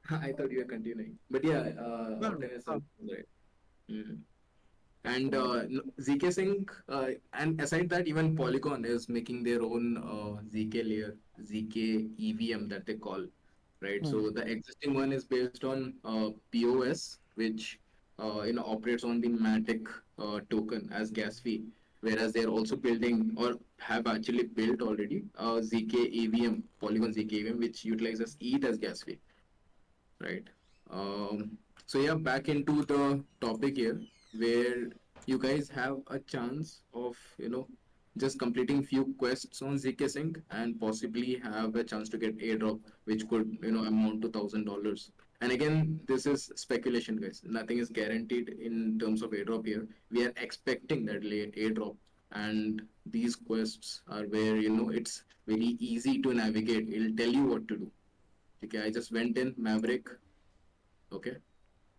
I thought you were continuing. But yeah, No, no, Optimus is right. Mhm. And ZK Sync, and aside that, even Polygon is making their own ZK layer, ZK EVM that they call, right? So the existing one is based on POS, which operates on the Matic token as gas fee, whereas they're also building or have actually built already ZK EVM, Polygon ZK EVM, which utilizes ETH as gas fee, right? So yeah, back into the topic here, where you guys have a chance of just completing few quests on ZK Sync and possibly have a chance to get airdrop, which could amount to $1,000. And again, this is speculation, guys. Nothing is guaranteed in terms of airdrop here. We are expecting that late airdrop, and these quests are where it's very easy to navigate. It'll tell you what to do. Okay, I just went in Maverick. Okay,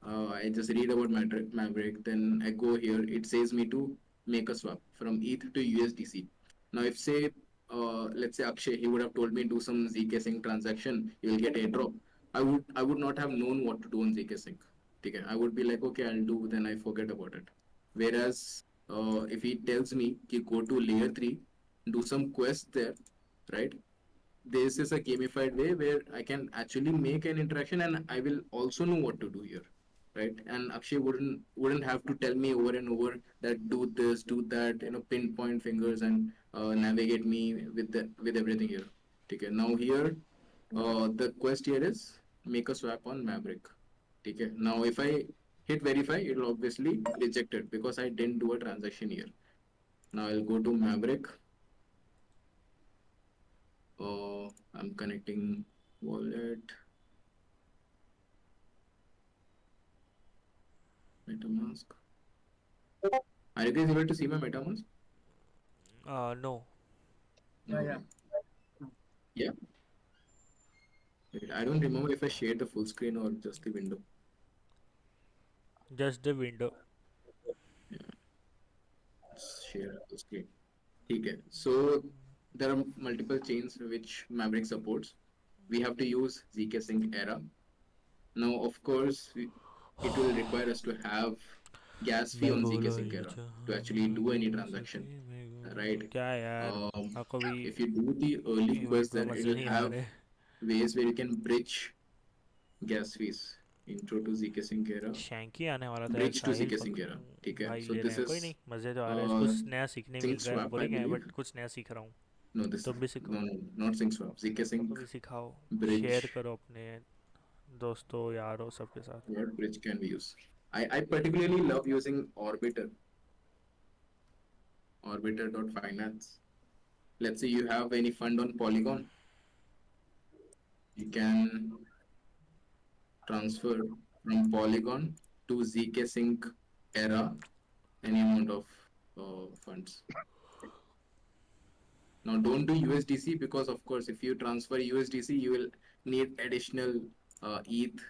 I just read about Maverick, then I go here. It says me to make a swap from ETH to USDC. Now, if say, let's say Akshay, he would have told me do some ZK Sync transaction, you will get airdrop. I would not have known what to do on ZK Sync. Okay, I would be like, okay, I'll do. Then I forget about it. Whereas, if he tells me, go to layer three, do some quest there, right? This is a gamified way where I can actually make an interaction and I will also know what to do here, right? And Akshay wouldn't have to tell me over and over that do this, do that, pinpoint fingers and navigate me with everything here. Okay, now here the quest here is make a swap on Maverick. Okay, now if I hit verify, it will obviously reject it because I didn't do a transaction here. Now I'll go to Maverick. I'm connecting wallet. MetaMask. Are you guys able to see my MetaMask? no Yeah. Yeah. Wait, I don't remember if I shared the full screen or just the window. just the window Let's share the screen. Okay. So there are multiple chains which Maverick supports. We have to use ZK Sync Era. Now, of course, it will require us to have gas fee on ZK Sync Era to actually do any transaction, right? क्या यार आपको भी If you do the early वही quest, तो then it मजे will नहीं आ have रहे ways where you can bridge gas fees. Intro to ZK Sync Era. Shanky आने वाला था यार Bridge to Sahil ZK Sync Era. ठीक है. भाई So ले this रहे हैं कोई is नहीं मजे तो आ रहे हैं कुछ नया सीखने मिल sync रहा है swap, I बोरिंग है believe. बट कुछ नया सीख रहा हूँ No, this तुम भी सीखो no, not sync swap. ZK आपको Sync भी सिखाओ bridge. शेयर करो अपने दोस्तों यारों सबके साथ What bridge can we use? I particularly love using Orbiter. Orbiter.finance. Let's say you have any fund on Polygon. You can transfer from Polygon to ZK Sync Era any amount of funds. Now don't do USDC because of course if you transfer USDC you will need additional ETH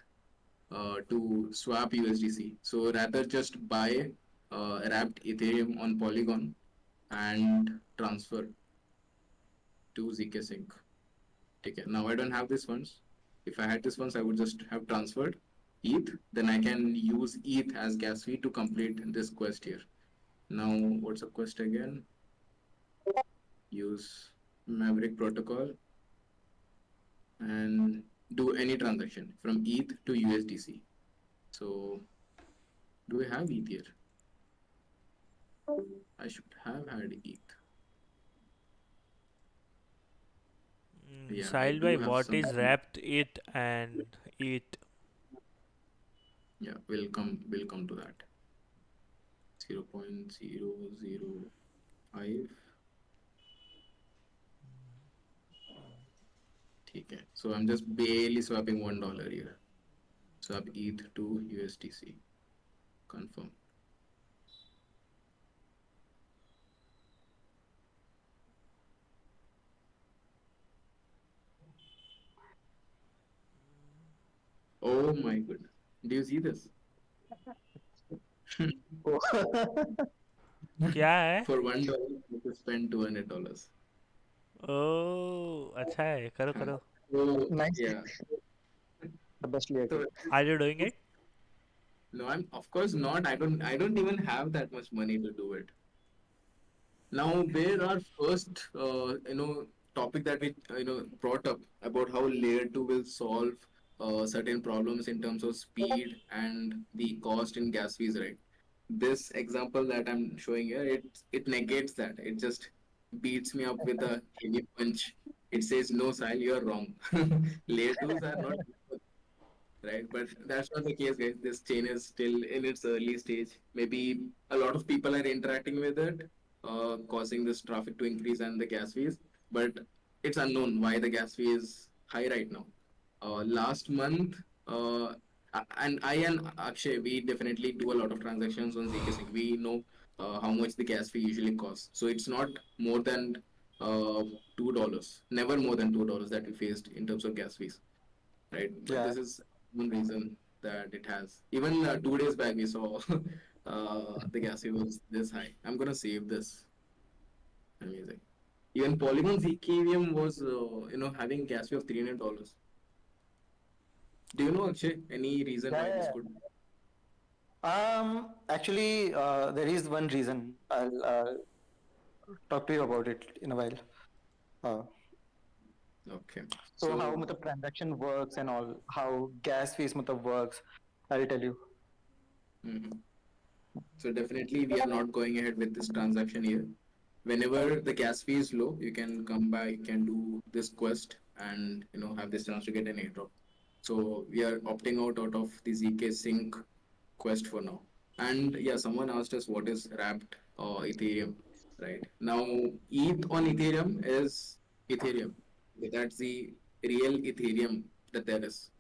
to swap USDC. So rather just buy wrapped Ethereum on Polygon and transfer to ZK Sync. Okay, now I don't have these funds. If I had these funds, I would just have transferred ETH. Then I can use ETH as gas fee to complete this quest here. Now, what's the quest again? Use Maverick protocol and do any transaction from ETH to USDC. So, do I have ETH here? I should have had ETH. Yeah, I Sahil do bhai, have what some. is wrapped it and it? Yeah, we'll come to that. 0.005. Okay, so I'm just barely swapping $1 here. Swap ETH to USDC. Confirm. Oh my goodness. Do you see this? क्या है? For $1, you have to spend $200. Oh, अच्छा है, करो करो. So, Nice. yeah. The best layer. So, Are you doing it? no, I'm of course not. I don't even have that much money to do it. Now, where our first, topic that we, brought up about how layer 2 will solve certain problems in terms of speed and the cost in gas fees, right? This example that I'm showing here, it negates that. It just beats me up with a heavy punch. It says, no, Sahil, you're wrong. Layer 2s are not right? But that's not the case, guys. This chain is still in its early stage. Maybe a lot of people are interacting with it, causing this traffic to increase and the gas fees. But it's unknown why the gas fee is high right now. Last month, and I and Akshay, we definitely do a lot of transactions on ZK Sync. We know how much the gas fee usually costs. So it's not more than $2. Never more than $2 that we faced in terms of gas fees, right? But Yeah. this is one reason that it has. Even 2 days back, we saw the gas fee was this high. I'm gonna save this. Amazing. Even Polygon Ethereum was, having gas fee of $300. Do you know, Akshay, any reason why this Yeah. could? Actually, there is one reason. I'll talk to you about it in a while. Uh, Okay. so how the transaction works and all, how gas fees works, I'll tell you. Mhm. So definitely we are not going ahead with this transaction here. Whenever the gas fee is low, you can come by, you can do this quest and have this chance to get an airdrop. So we are opting out of the ZK Sync quest for now. And yeah, someone asked us what is wrapped Ethereum, right? Now ETH on Ethereum is Ethereum. That's the real Ethereum that there is.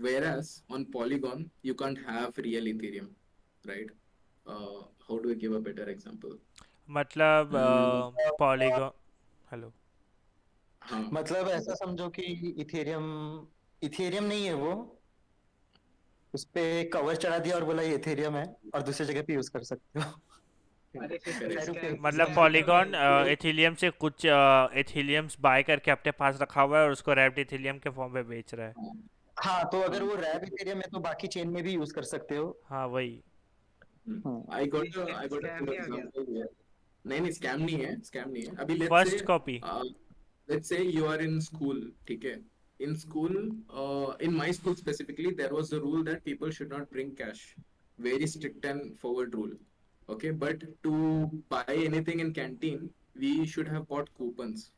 Whereas on Polygon, you can't have real Ethereum, right? How do I give a better example? मतलब Hmm. Polygon. Hello. हाँ. मतलब ऐसा समझो कि Ethereum Ethereum नहीं है वो, उस पे कवर चढ़ा दिया और बोला ये इथेरियम है और दूसरी जगह पे यूज कर सकते हो. अरे फिर तो Correct. स्कैम मतलब स्कैम पॉलीगॉन करना एथिलियम से कुछ एथिलियम्स बाय करके अपने पास रखा हुआ है और उसको रैप्ड एथिलियम के फॉर्म में बेच रहा है. हाँ, तो अगर वो रैप इथेरियम है तो बाकी चेन में भी यूज कर सकते हो. हाँ वही. I got a good scam नहीं आ गया. example here. नहीं स्कैम नहीं है, स्कैम नहीं है. अभी first copy. let's say you are in school, ठीक है? In school, in my school specifically, there was a rule that people should not bring cash. Very strict and forward rule. Okay, but to buy anything in canteen, we should have bought coupons,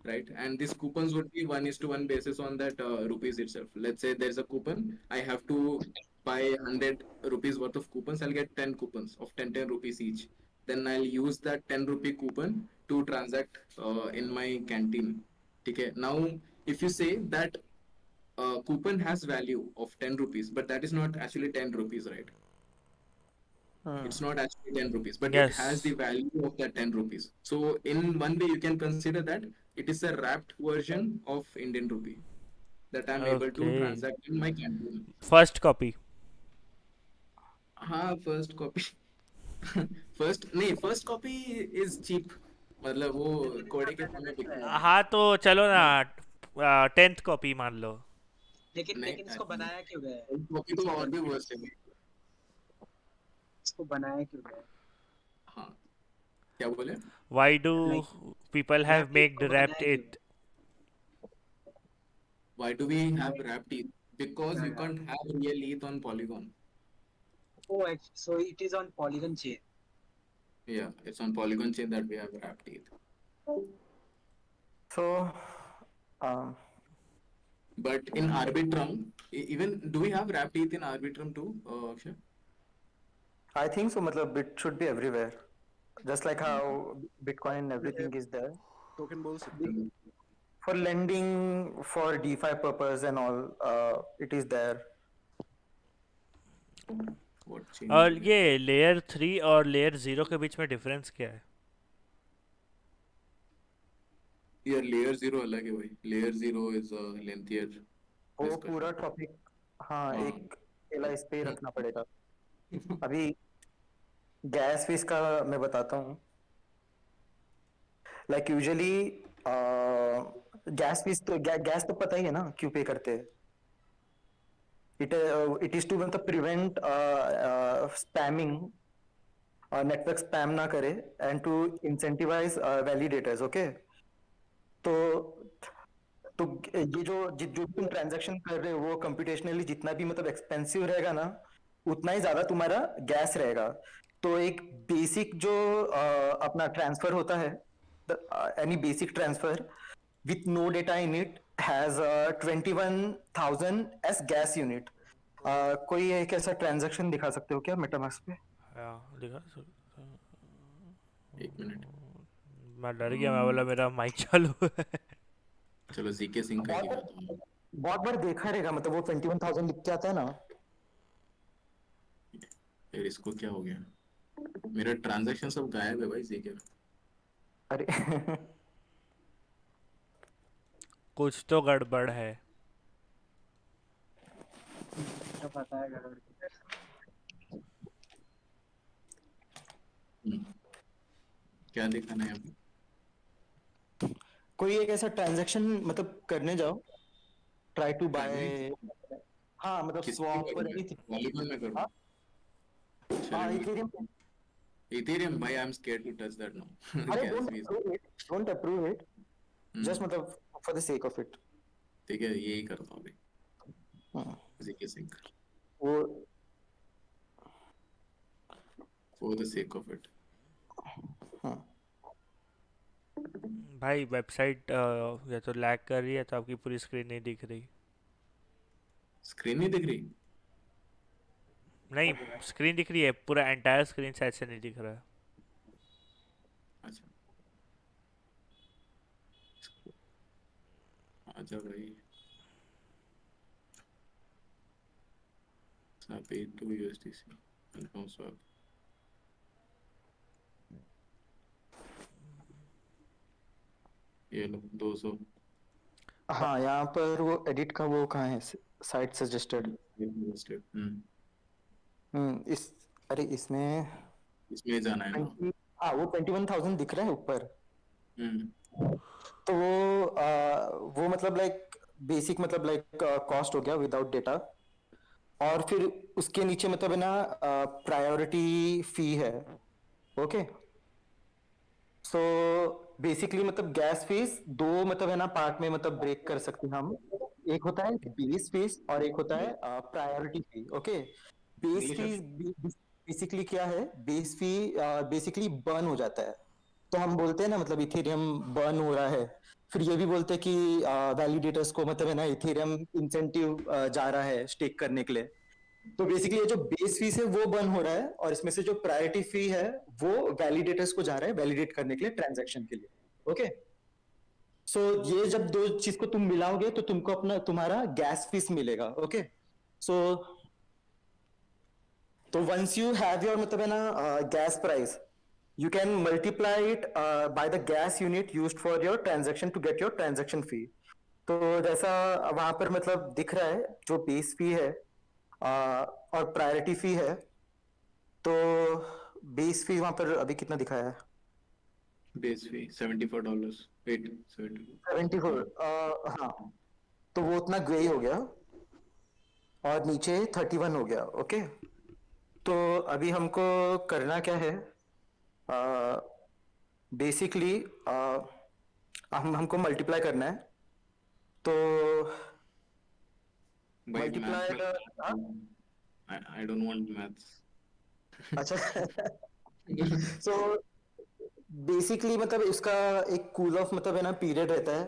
right? And these coupons would be 1:1 basis on that rupees itself. Let's say there's a coupon, I have to buy 100 rupees worth of coupons. I'll get 10 coupons of 10 rupees each. Then I'll use that 10 rupee coupon to transact in my canteen. Okay. Now, if you say that coupon has value of 10 rupees, but that is not actually 10 rupees, right? It's not actually 10 rupees, but it has the Yes. value of that 10 rupees. So in one way, you can consider that it is a wrapped version of Indian rupee that I'm able to Okay. transact in my canteen. First copy. हाँ, first copy. First नहीं, first copy is cheap, मतलब वो कोड़े के दाम में बिकता है। हाँ तो चलो ना 10th कॉपी मान लो। लेकिन नहीं, लेकिन इसको बनाया क्यों गया है? कॉपी तो और भी वर्स्ट है। इसको बनाया क्यों गया है? हाँ, क्या बोले? Why do like people have wrap made को wrapped बनाया क्यों it? Why do we have wrapped ETH? Because you गया? can't have real ETH on Polygon. Oh, so it is on Polygon chain. Yeah, it's on Polygon chain that we have wrapped ETH. So, um, But in Arbitrum, even do we have wrapped ETH in Arbitrum too, Akshay? I think so. मतलब it should be everywhere, just like how Bitcoin and everything is there. Token बोल सकते हो। For lending, for DeFi purpose and all, it is there. What chain और is ये it? Layer 3 और layer 0 के बीच में difference क्या है? Yeah, layer 0 अलग है भाई। Layer 0 is a lengthier वो discussion. पूरा टॉपिक हाँ हाँ। एक अकेला इस पे ही रखना पड़ेगा। अभी गैस फीस का मैं बताता हूँ। लाइक यूजुअली गैस फीस तो गैस तो पता ही है ना क्यों पे करते हैं। इट इज टू मतलब प्रिवेंट स्पैमिंग, नेटवर्क स्पैम ना करे and to incentivise validators. Okay, तो ये जो तुम ट्रांजैक्शन कर रहे हो वो कंप्यूटेशनली जितना भी मतलब एक्सपेंसिव रहेगा ना, उतना ही ज्यादा तुम्हारा गैस रहेगा। तो एक बेसिक जो अपना ट्रांसफर होता है, any basic transfer with no data in it has 21,000 as gas unit. कोई एक ऐसा ट्रांजैक्शन दिखा सकते हो क्या मेटामास्क पे? हाँ दिखा एक मिनट, मैं डर गया, मैं बोला मेरा माइक चालू है। चलो जीके सिंह का ही दिखाता हूँ। बहुत बार देखा रहेगा, मतलब वो 21,000 लिख के आता है ना। फिर इसको क्या हो गया? मेरा ट्रांजैक्शन सब गायब है भाई जीके। अरे कुछ तो गड़बड़ है। क्या पता है गड़बड़ की। क्या दिखाना है अभी? कोई एक ऐसा ट्रांजैक्शन मतलब करने जाओ, ट्राई टू बाय, हाँ मतलब स्वैप और एनीथिंग। पॉलीगॉन में करो। हाँ इथेरियम। इथेरियम भाई, I am scared to touch that now. अरे डोंट अप्रूव इट, जस्ट मतलब for the sake of it. ठीक है, यही करता हूँ अभी। जीके सिंह वो for the sake of it. भाई वेबसाइट या तो लैग कर रही है तो आपकी पूरी स्क्रीन नहीं दिख रही। स्क्रीन नहीं दिख रही? नहीं, स्क्रीन दिख रही है, पूरा एंटायर स्क्रीन शायद से नहीं दिख रहा है। अच्छा, आजा भाई। swap it to USDC, confirm swap। ये लो 200। हाँ यहाँ पर वो एडिट का वो कहाँ है, साइट सजेस्टेड। इस अरे इसमें जाना है ना। हाँ वो 21,000 दिख रहा है ऊपर। तो वो मतलब लाइक बेसिक मतलब लाइक कॉस्ट हो गया विदाउट डेटा, और फिर उसके नीचे मतलब है ना प्रायोरिटी फी है। ओके, सो बेसिकली मतलब गैस फीस दो मतलब है ना पार्ट में मतलब ब्रेक कर सकते हैं हम। एक होता है बेस फीस और एक होता है प्रायोरिटी फी। ओके, बेस फीस बेसिकली क्या है, बेस फी बेसिकली बर्न हो जाता है। तो हम बोलते हैं ना मतलब इथेरियम बर्न हो रहा है, फिर ये भी बोलते हैं कि वैलिडेटर्स को मतलब है ना इथेरियम इंसेंटिव जा रहा है स्टेक करने के लिए। तो बेसिकली ये जो बेस फीस है वो बर्न हो रहा है, और इसमें से जो प्रायोरिटी फी है वो वैलिडेटर्स को जा रहा है वैलिडेट करने के लिए ट्रांजैक्शन के लिए। ओके, सो ये जब दो चीज को तुम मिलाओगे तो तुमको अपना तुम्हारा गैस फीस मिलेगा। ओके, सो तो once you have your मतलब है ना gas price, you can multiply it by the gas unit used for your transaction to get your transaction fee. तो जैसा वहां पर मतलब दिख रहा है जो बेस फी है और प्रायोरिटी फी है, तो बेस फी वहां पर अभी कितना दिखाया है? बेस फी $74. वेट 74 74। हाँ, तो वो उतना ग्रे हो गया और नीचे 31 हो गया। ओके, तो अभी हमको करना क्या है? बेसिकली हमको मल्टीप्लाई करना है, तो भाई multiply I don't want maths. अच्छा सो बेसिकली मतलब उसका एक कूल ऑफ मतलब है ना पीरियड रहता है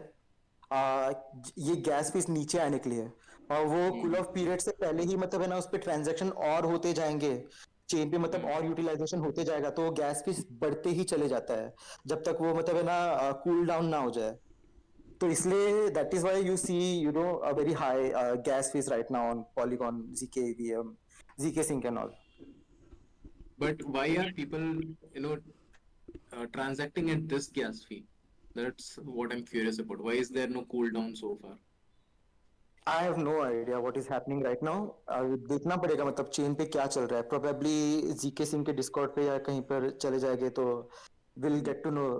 ये गैस फीस नीचे आने के लिए, और वो कूल ऑफ पीरियड से पहले ही मतलब है ना उस पे ट्रांजैक्शन और होते जाएंगे, चेन पे मतलब और यूटिलाइजेशन होते जाएगा, तो गैस फीस बढ़ते ही चले जाता है जब तक वो मतलब है ना कूल डाउन ना हो जाए। तो इसलिए that is why you see you know a very high gas fees right now on Polygon zkEVM zkSync and all. But why are people, you know, transacting at this gas fee? That's what I'm curious about. Why is there no cooldown so far? I have no idea what is happening right now. देखना पड़ेगा मतलब chain पे क्या चल रहा है, probably GK Singh के Discord पे या कहीं पर चले जाएंगे तो we'll get to know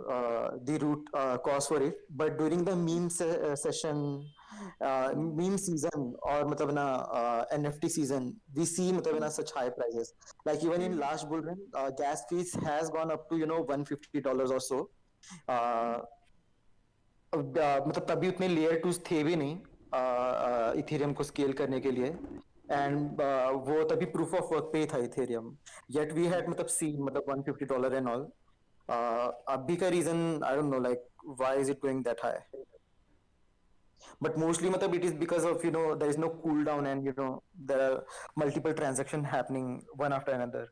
the root cause for it. But during the meme session, meme season और मतलब ना NFT season, we see मतलब ना such high prices. Like even in last bull run, gas fees has gone up to $150 or so. मतलब तभी उतने layer twos थे भी नहीं इथेरियम को स्केल करने के लिए, एंड वो तभी प्रूफ ऑफ वर्क पे ही था इथेरियम, येट वी हैड मतलब सी मतलब $150 एंड ऑल। अभी का reason I don't know like why is it going that high, but mostly मतलब it is because of there is no cool down and there are multiple transaction happening one after another.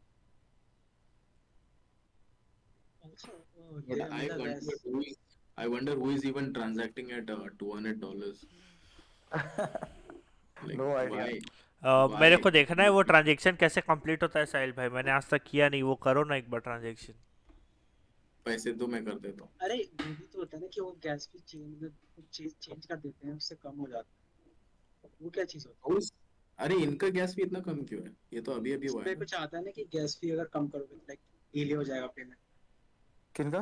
Also, But they made a gas. I wonder who is even transacting at $200. Like no idea. मेरे why? को देखना है वो transaction कैसे complete होता है साहिल भाई, मैंने आज तक किया नहीं, वो करो ना एक बार ट्रांजेक्शन। पैसे तो मैं कर देता हूँ। अरे वो भी तो होता है ना कि वो गैस की चेंज कर देते हैं, उससे कम हो जाता है। वो क्या चीज होती है? अरे इनका गैस भी इतना कम क्यों है? ये तो अभी अभी हुआ है इसमें ना। कुछ आता है ना कि गैस फी अगर कम करोगे लाइक डिले हो जाएगा पेमेंट। किनका?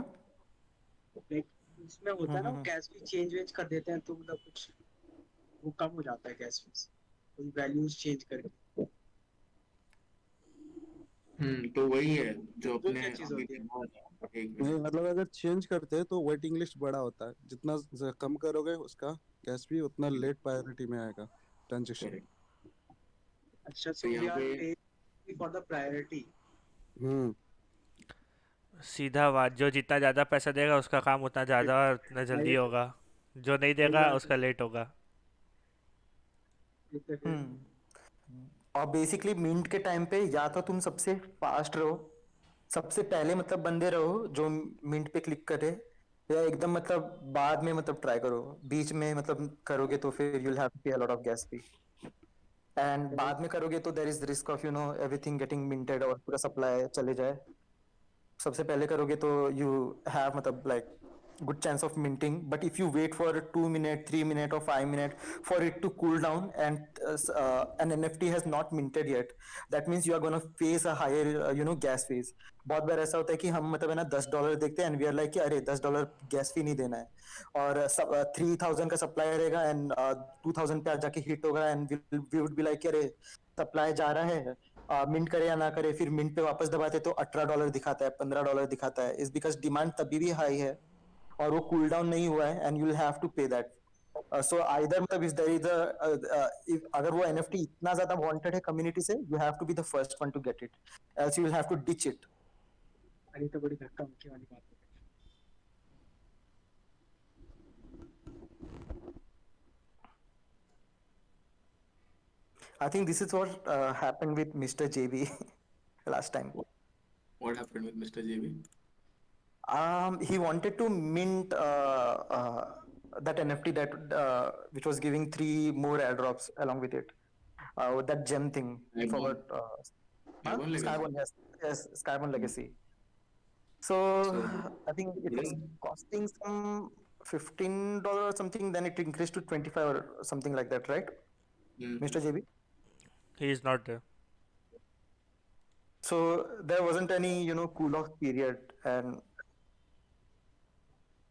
लाइक इसमें होता है ना, वो गैस फी चेंज वेंज कर देते हैं तो मतलब कुछ वो कम हो जाता है गैस फीस, कोई वैल्यूज चेंज करके। तो वही है जो वो अपने क्या चीज अभी होती है? एक नहीं मिनट। मतलब अगर चेंज करते हैं तो वेटिंग लिस्ट बड़ा होता है, जितना कम करोगे उसका गैस भी उतना लेट प्रायोरिटी में आएगा ट्रांजेक्शन। Correct. अच्छा, तो सो वी यहाँ आर पे पेइंग फॉर द प्रायोरिटी। हम्म सीधा बात, जो जितना ज़्यादा पैसा देगा उसका काम उतना ज़्यादा और उतना जल्दी होगा, जो नहीं देगा उसका लेट होगा। और बेसिकली मिंट के टाइम पे या तो तुम सबसे फास्ट रहो, सबसे पहले मतलब बंदे रहो जो मिंट पे क्लिक करे, या एकदम मतलब बाद में मतलब ट्राई करो, बीच में मतलब करोगे तो फिर you'll have to pay a lot of gas fee, and बाद में करोगे तो there is risk of everything getting minted और पूरा सप्लाई चले जाए। सबसे पहले करोगे तो यू हैव मतलब like good chance of minting, but if you wait for 2 minute 3 minute or 5 minute for it to cool down and an NFT has not minted yet, that means you are going to face a higher gas fees। बहुत बार ऐसा होता है कि हम मतलब है ना $10 देखते हैं एंड वी आर लाइक कि अरे $10 गैस फी नहीं देना है, और 3000 का सप्लाई रहेगा एंड 2000 पे जाके हिट होगा and we would be like कि अरे सप्लाई जा रहा है, मिंट करे या ना करे, फिर मिंट पे वापस दबाते तो $18 दिखाता है, $15 दिखाता है, इज बिकॉज डिमांड तभी भी हाई है और वो कूल डाउन नहीं हुआ है and you will have to pay that. So either मतलब इफ देयर इज अगर वो एनएफटी इतना ज्यादा वांटेड है कम्युनिटी से, you have to be the first one to get it, else you will have to ditch it. अरे तो बड़ी धक्का मुक्की वाली बात है। I think this is what happened with Mr. JB last time. what happened with Mr. JB? He wanted to mint that NFT that which was giving 3 more airdrops along with it. That gem thing. I Forgot. Skyborn Legacy. Skyborn, yes, Skyborn Legacy. So So I think it was didn't costing some $15 or something. Then it increased to 25 or something like that, right, Mr. mm, JB? He is not there. So there wasn't any, cool off period and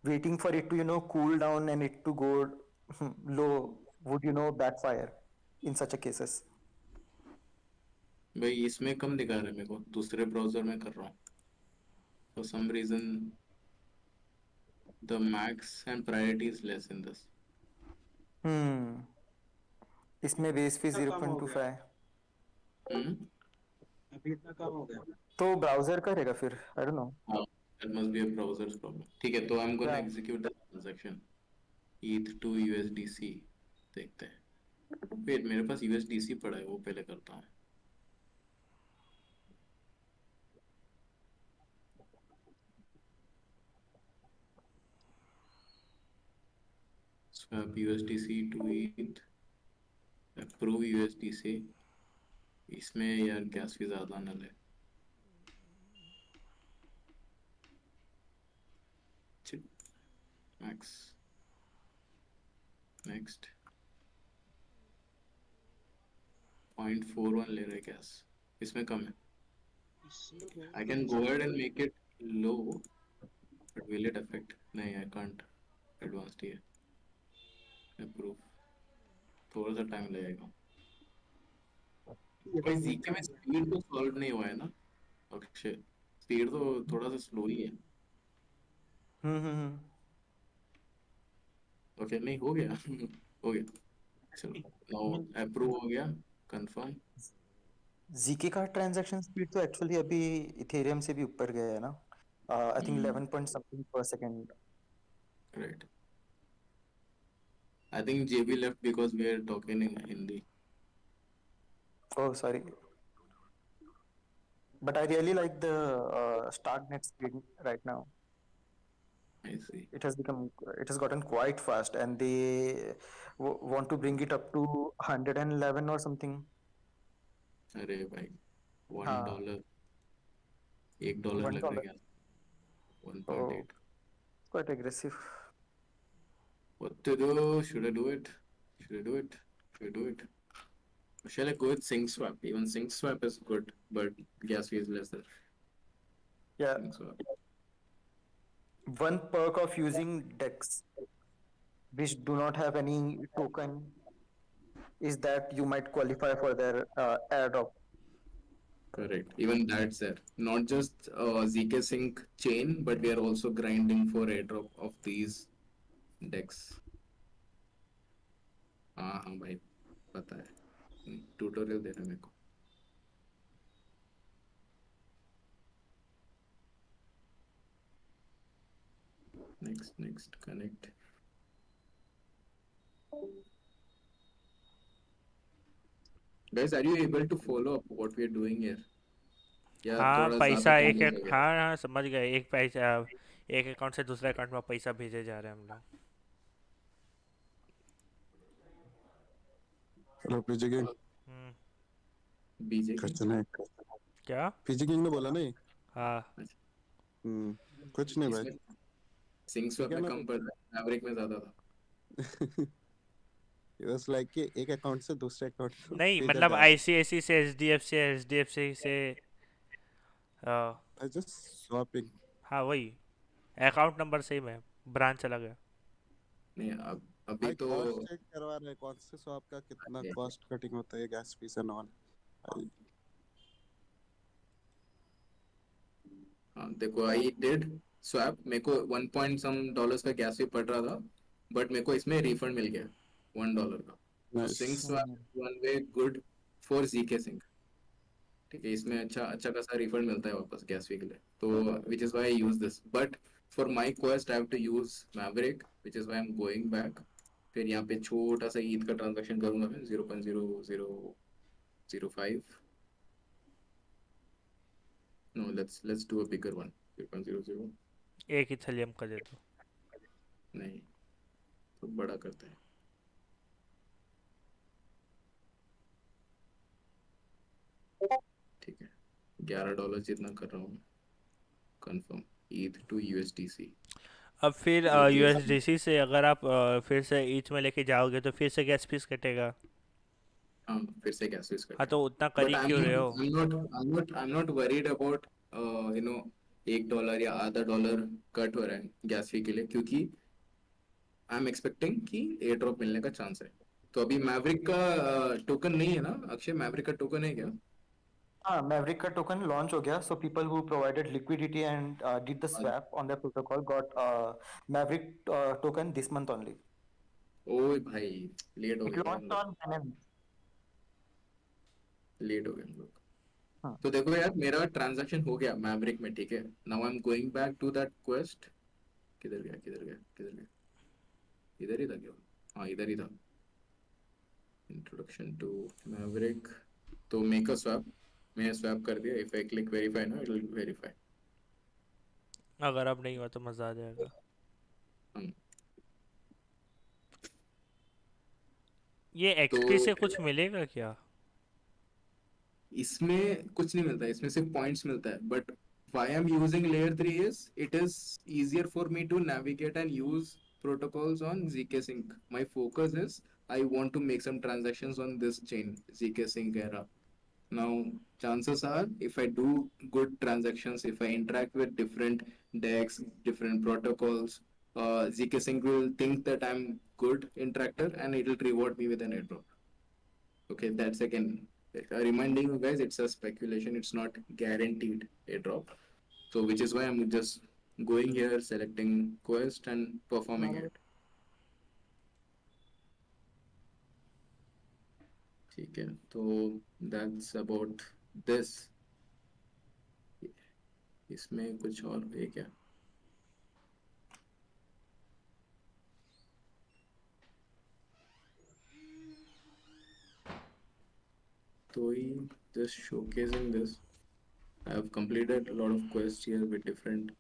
waiting for it to, cool down and it to go low would, backfire in such a cases. भाई इसमें कम दिखा रहा है मेरे को, दूसरे browser में कर रहा हूँ. For some reason the max and priority is less in this. इसमें बेस फी इतना कम हो गया 0.25 Hmm? अभी इतना कम हो गया तो ब्राउजर करेगा फिर आई डोंट नो. हाँ, that must be a browser's problem. ठीक है, तो I'm gonna Yeah. execute the transaction. ETH to USDC देखते हैं. Wait, मेरे पास USDC पड़ा है, वो पहले करता हूँ. Swap USDC to ETH. Approve USDC. इसमें यार गैस फी ज़्यादा ना ले. Max. Next. 0.41 ले रहे गैस. इसमें कम है. I can go ahead and make it low, but will it affect? नहीं, I can't. Advanced है. Approve. थोड़ा सा टाइम लगेगा. भाई जीके में स्पीड तो सॉल्व नहीं हुआ है ना अक्षय? स्पीड तो थोड़ा सा स्लो ही है. ओके, नहीं हो गया. हो गया. चलो, नाउ अप्रूव हो गया. कंफर्म. जीके का ट्रांजैक्शन स्पीड तो एक्चुअली अभी इथेरियम से भी ऊपर गया है ना. आई थिंक 11 पॉइंट समथिंग पर second. Right. I think JB left because we are talking in Hindi. Oh, sorry. But I really like the start net speed right now. I see. It has gotten quite fast, and they want to bring it up to 111 or something. अरे भाई, हाँ, $1, $1 लग $1. रहा है. Oh, 1.8. quite aggressive. What to do? Should I do it? Should I do it? Should I do it? Shall I go with Sync Swap? Even Sync Swap is good, but gas fee is less than Yeah, Sync Swap. one perk of using DEX, which do not have any token, is that you might qualify for their airdrop. Correct. Even that's there. Not just ZK Sync chain, but we are also grinding for airdrop of these decks. हाँ भाई, पता है. Tutorial दे रहा है मेरे को. Next, connect. Guys, are you able to follow up what we are doing here? या हाँ, थोड़ा पैसा ज़्यादा एक confuse हो गया? हाँ समझ गए. एक अकाउंट से दूसरे अकाउंट में पैसा भेजे जा रहे हैं हम लोग. Hello PG king. बीजे कुछ नहीं. क्या? पीजी किंग ने बोला नहीं. हाँ, कुछ नहीं भाई. इसमें सिंक स्वैप में कम पड़ रहा है, मैवरिक में ज़्यादा था. It was like कि एक अकाउंट से दूसरे अकाउंट में नहीं भेजा मतलब जा रहा है. ICICI से HDFC से I just swapping. हाँ वही अकाउंट नंबर सेम है, ब्रांच अलग है. नहीं, अभी भाई तो कॉस्ट चेक करवा रहे हैं कौन से स्वैप का कितना कॉस्ट कटिंग होता है गैस फीस एंड ऑल. हाँ देखो, आई डिड स्वैप. मेरे को 1 पॉइंट सम डॉलर्स का गैस फी पड़ रहा था, बट मेरे को इसमें रिफंड मिल गया $1 का. Nice. SyncSwap one way good for zkSync. ठीक है, इसमें अच्छा खासा रिफंड मिलता है वापस गैस फी के लिए. तो which is why I use this. But for my quest I have to use Maverick, which is why I am going back. फिर यहाँ पे छोटा सा ईद का ट्रांजैक्शन करूंगा मैं 0.0005. No, let's do a bigger one. 0.00. एक ही थलियम का दे दो. नहीं, तो बड़ा करते हैं. ठीक है, $11 जितना कर रहा हूँ कंफर्म ईथ टू यूएसडीसी। अब फिर ये केस यूएसडीसी से अगर आप फिर से ईच में लेके जाओगे तो फिर से गैस फीस कटेगा। हाँ फिर से गैस फीस हाँ कटेगा। तो उतना कर बट ही आई क्यों एम रहे नॉट हो? I am not I am not I am not worried about you know $1 या आधा डॉलर कट हो रहा है गैस फी के लिए, क्योंकि आई एम एक्सपेक्टिंग कि एयर ड्रॉप मिलने का चांस है। तो अभी मैवरिक का टोकन नहीं है ना अक्षय? मैवरिक का टोकन है क्या? हाँ, Maverick का token launch हो गया, so people who provided liquidity and did the swap on their protocol got Maverick token this month only. ओए भाई लेट हो It गए क्या हम launched लोग? on Binance. लेट हो गए हम लोग। हाँ, तो देखो यार मेरा ट्रांजैक्शन हो गया मैवरिक में, ठीक है। Now I am going back to that quest. किधर गया किधर गया किधर गया? इधर ही था क्या? हाँ इधर ही था। Introduction to Maverick. तो मेक अ स्वैप। मैंने स्वैप कर दिया। इफ आई क्लिक वेरीफाई ना इट विल वेरीफाई। अगर अब नहीं हुआ तो मजा आ जाएगा। ये तो एक्सपी से कुछ मिलेगा क्या? इसमें कुछ नहीं मिलता है, इसमें सिर्फ पॉइंट्स मिलता है। But why I'm using layer 3 is it is easier for me to navigate and use protocols on zk sync. My focus is I want to make some transactions on this chain zk sync era. Now chances are if I do good transactions, if I interact with different decks, different protocols, zk sync will think that I'm good interactor and it will reward me with an airdrop. Okay, that's again reminding you guys, it's a speculation, it's not guaranteed a drop. So which is why I'm just going here, selecting quest and performing it. ठीक है, तो that's about this. इसमें कुछ और है क्या? तो ही just showcasing this. I have completed a lot of quests here with different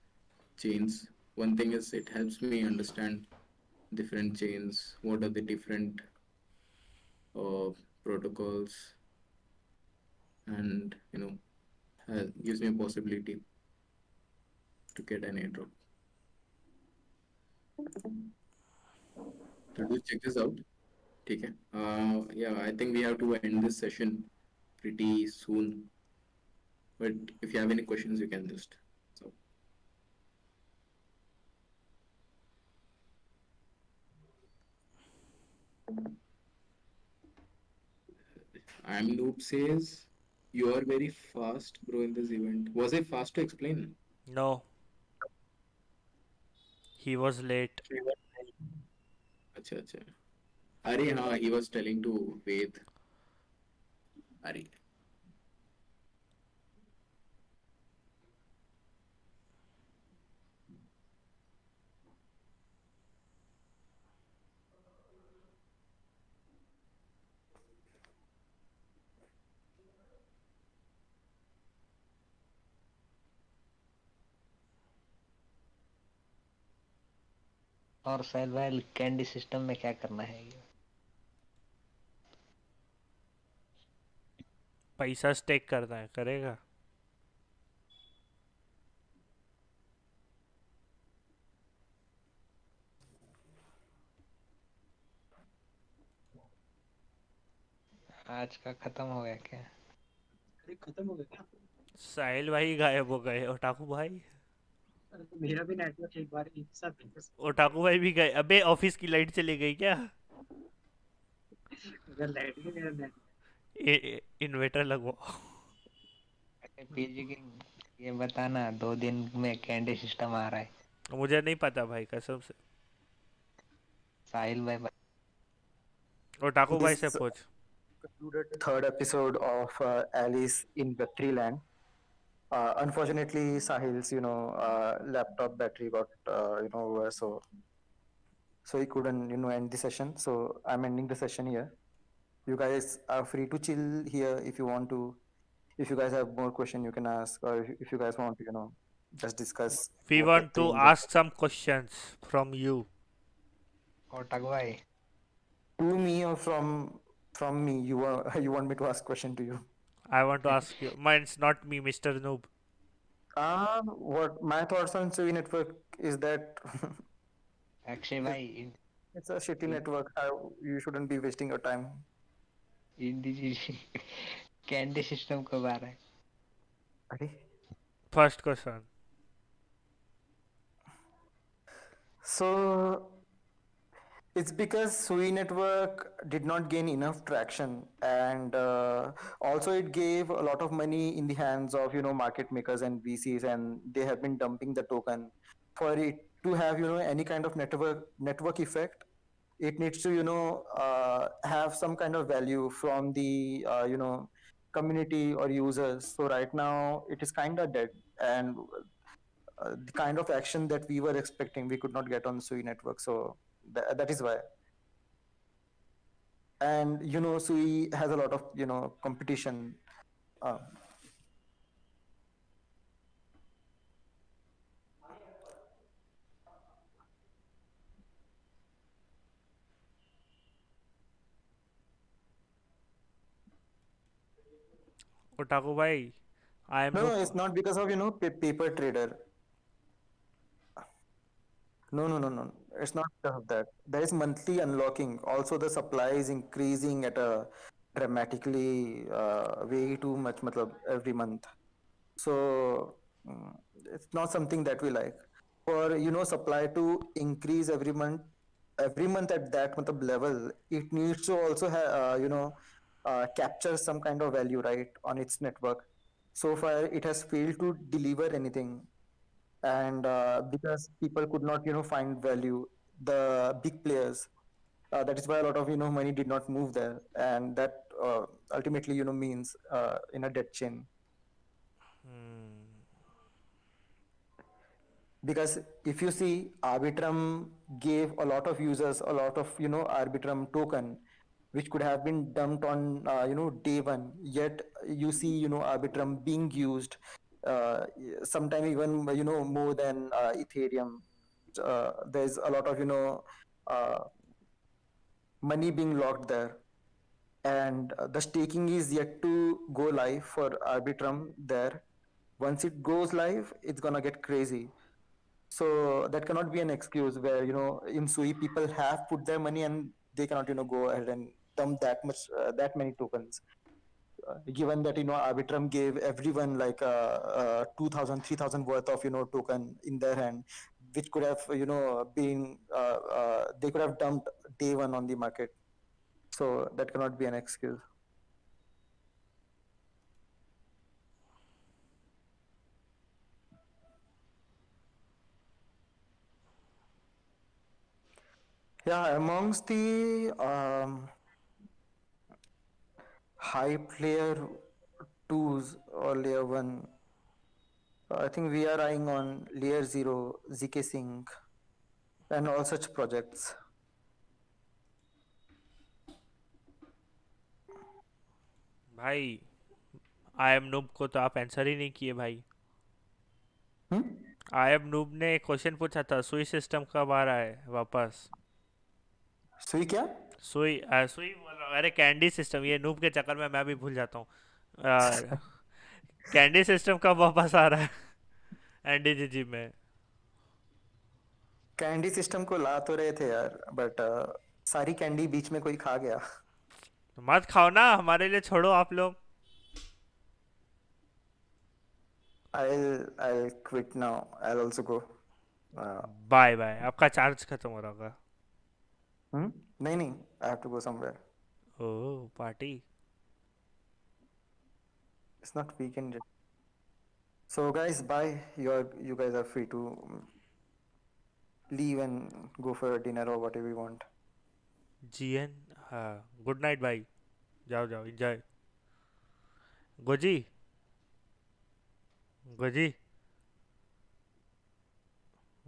chains. One thing is it helps me understand different chains, what are the different protocols, and gives me a possibility to get an airdrop. So do check this out. ठीक है. Yeah, I think we have to end this session pretty soon. But if you have any questions, you can just. So. I'm Noob says, you are very fast, bro, in this event. Was I fast to explain? No, he was late. अच्छा अच्छा. अरे हाँ, he was telling to Ved. अरे. और साहिल भाई candy system में क्या करना है ये? पैसा स्टेक करना है, करेगा? आज का खत्म हो गया क्या? अरे खत्म हो गया क्या? साहिल भाई गायब हो गए। ओटाकू भाई, अरे तो मेरा भी नेटवर्क एक बार एक साथ ओटाकू भाई भी गए। अबे ऑफिस की लाइट चली गई क्या? अगर लाइट भी मेरा नेट इन्वर्टर लगवाओ। पीजी की ये बताना 2 दिन में कैंडी सिस्टम आ रहा है। मुझे नहीं पता भाई, कसम से। साहिल भाई ओटाकू भाई से This पूछ। concluded third episode of Alice in Web3 Land. Unfortunately, Sahil's laptop battery got over, so he couldn't end the session. So I'm ending the session here. You guys are free to chill here if you want to. If you guys have more question, you can ask, or if you guys want to just discuss We about want Web3 to in ask some questions from you. Otaku भाई to me or from me. You want me to ask question to you? I want to ask you. Mine's not me, Mr. Noob. What my thoughts on Sui network is that Akshay it's, भाई it's a shitty network. You shouldn't be wasting your time. इंडिजी candy system कब आ रहा है? अरे First question. So it's because Sui network did not gain enough traction, and also it gave a lot of money in the hands of market makers and VCs, and they have been dumping the token. For it to have any kind of network effect, it needs to have some kind of value from the community or users. So right now it is kind of dead, and the kind of action that we were expecting we could not get on Sui network. So that is why. And Sui has a lot of competition. uh, Otaku bhai, I am no, noob. it's not because of paper trader. No, it's not because of that. There is monthly unlocking. Also the supply is increasing at a dramatically way too much matlab, every month. So mm, it's not something that we like. For supply to increase every month at that level, it needs to also have capture some kind of value, right, on its network. So far it has failed to deliver anything, and because people could not find value, the big players, that is why a lot of money did not move there, and that ultimately means in a dead chain. Because if you see, Arbitrum gave a lot of users a lot of Arbitrum token, which could have been dumped on day one. Yet you see Arbitrum being used, sometime even more than Ethereum. There's a lot of uh, money being locked there, and the staking is yet to go live for Arbitrum there. Once it goes live, it's gonna get crazy. So that cannot be an excuse where in Sui people have put their money and they cannot go ahead and dump that many tokens. Given that Arbitrum gave everyone like 2,000 3,000 worth of token in their hand, which could have been they could have dumped day one on the market. So that cannot be an excuse. Yeah, amongst the high player twos or layer one, I think we are eyeing on layer zero, ZK Sync, and all such projects. भाई I M noob को तो आप answer ही नहीं किए भाई. I M noob ने question पूछा था सुई सिस्टम कब आ रहा है वापस. सुई क्या? सुई सुई बोल रहा हूँ. अरे कैंडी सिस्टम, ये नूब के चक्कर में मैं भी भूल जाता हूँ. कैंडी सिस्टम कब वापस आ रहा है एनडीजीजी में? कैंडी सिस्टम को ला तो रहे थे यार, बट सारी कैंडी बीच में कोई खा गया. मत खाओ ना, हमारे लिए छोड़ो आप लोग. I'll quit now. I'll also go. Bye bye. आपका चार्ज खत्म हो रहा होगा. नहीं, I have to go somewhere. Oh party. It's not weekend yet. So guys, bye. You guys are free to leave and go for a dinner or whatever you want. GN हाँ, good night भाई. जाओ जाओ, enjoy. Goji goji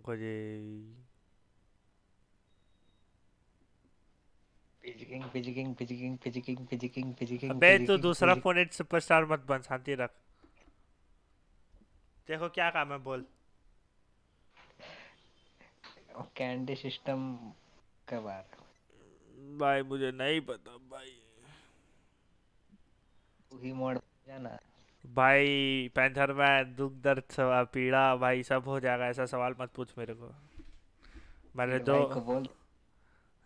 goji. अबे तू दूसरा phone at superstar मत बन, शांति रख. देखो क्या काम है बोल. कैंडी सिस्टम कब आ रहा? भाई मुझे नहीं पता भाई. ही मोड जाना। भाई पैंथर में दुख दर्द पीड़ा भाई सब हो जाएगा, ऐसा सवाल मत पूछ मेरे को। मैंने सिर तो भाई को बोल,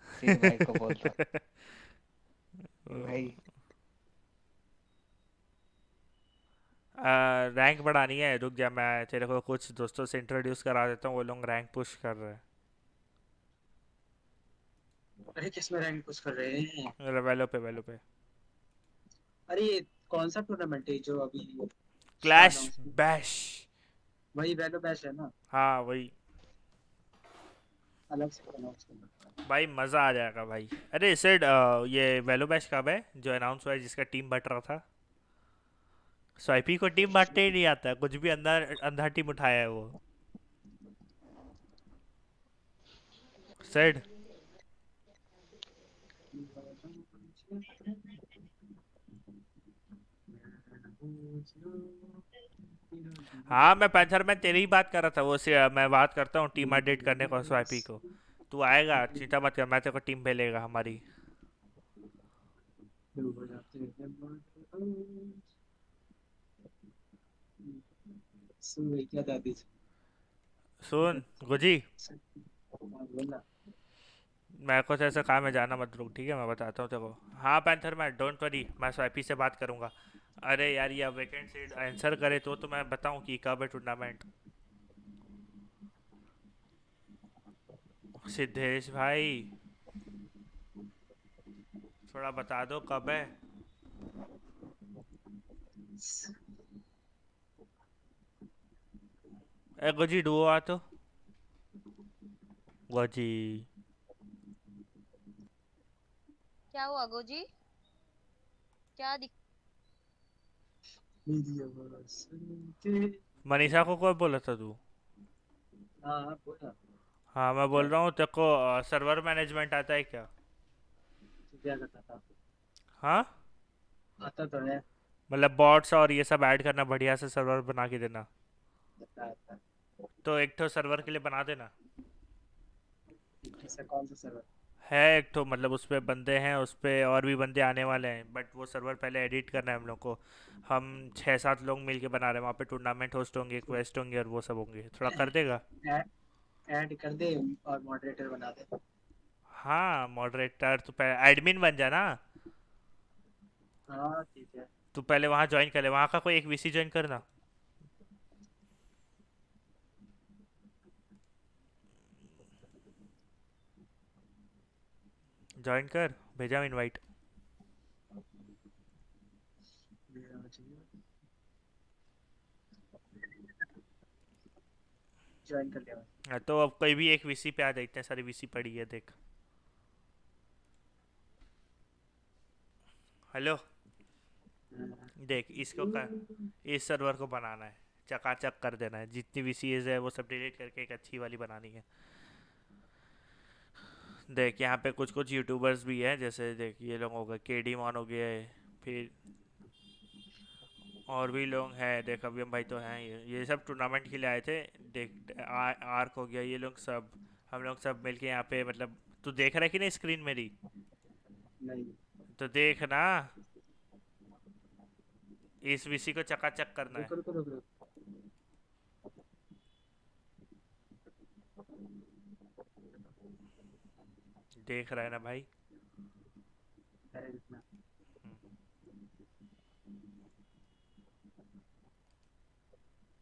सिर भाई को बोलता कि भाई रैंक बढ़ानी है, रुक जा मैं तेरे को कुछ दोस्तों से इंट्रोड्यूस करा देता हूँ, वो लोग रैंक पुश कर रहे अरे किसमें रैंक पुश कर रहे हैं? हैं वेलो पे। अरे ये कौन सा टूर्नामेंट है जो अभी उसका क्लैश अनाउंसमेंट? बैश। वही वैलो बैश है ना? हाँ वही। अलग से अनाउंसमेंट। भाई मज़ा आ जाएगा भाई। अरे सिड ये वेलो बैश कब है जो अनाउंस हुआ है, जिसका टीम बट रहा था? स्वाइपी को टीम बांटने ही नहीं आता, कुछ भी अंदर अंधा टीम उठाया है वो। सिड हाँ मैं पैंथर में तेरी ही बात कर रहा था, वो से मैं बात करता हूँ टीम अपडेट करने को स्वाइपी को। तू आएगा, चिंता मत कर, मैं तेरे को टीम भेजेगा हमारी। सुन क्या दादी सुन गुजी, बोलना। मेरे को तो ऐसा काम है, जाना मत रुक, ठीक है मैं बताता हूँ तेरे को। हाँ पैंथर में डोंट वरी, मैं स्वाइपी से बात करूँगा। अरे यार ये वैकेंट सीट आंसर करे तो मैं बताऊँ कि कब है टूर्नामेंट। सिद्धेश भाई थोड़ा बता दो कब है। ए गुजी डुओ आ तो गुजी। क्या हुआ गोजी? क्या दिक मनीषा को कब बोला था तू? हाँ हाँ बोला। हाँ मैं बोल रहा हूँ तेरे को सर्वर मैनेजमेंट आता है क्या? तो क्या करता था? हाँ आता तो है। मतलब बॉट्स और ये सब ऐड करना, बढ़िया से सर्वर बना के देना। आता तो एक तो सर्वर के लिए बना देना। ऐसा कौन सा सर्वर? है एक तो, मतलब उस पे बंदे हैं, उस पे और भी बंदे आने वाले हैं, बट वो सर्वर पहले एडिट करना है हम लोग को। हम 6-7 लोग मिल के बना रहे हैं, वहाँ पे टूर्नामेंट होस्ट होंगे, क्वेस्ट होंगे और वो सब होंगे, थोड़ा कर देगा? ऐड कर दे और मॉडरेटर बना दे। हाँ मॉडरेटर तो पहले एडमिन बन जाना। हाँ ठीक है। तू पहले वहाँ ज्वाइन कर ले, वहाँ का कोई एक वीसी ज्वाइन करना। ज्वाइन कर, भेजा इनवाइट। ज्वाइन कर लिया। हाँ, तो अब कोई भी एक वीसी पे आ जाए, इतने सारी वीसी पड़ी है देख। हेलो देख इसको कर, इस सर्वर को बनाना है, चकाचक कर देना है, जितनी वीसीएस है वो सब डिलीट करके एक अच्छी वाली बनानी है। देख यहाँ पे कुछ कुछ यूट्यूबर्स भी हैं, जैसे देख ये लोग हो गए, केडी मॉन हो गए, फिर और भी लोग हैं, देख अभियम भाई तो हैं, ये सब टूर्नामेंट के लिए आए थे। देख आर्क हो गया, ये लोग सब, हम लोग सब मिलके यहाँ पे, मतलब तू देख रहा है कि नहीं स्क्रीन मेरी? नहीं। तो देख ना, इस वीसी को चकाचक करना है। रुको रुको रुको। देख रहा है ना भाई? अरे रुकना।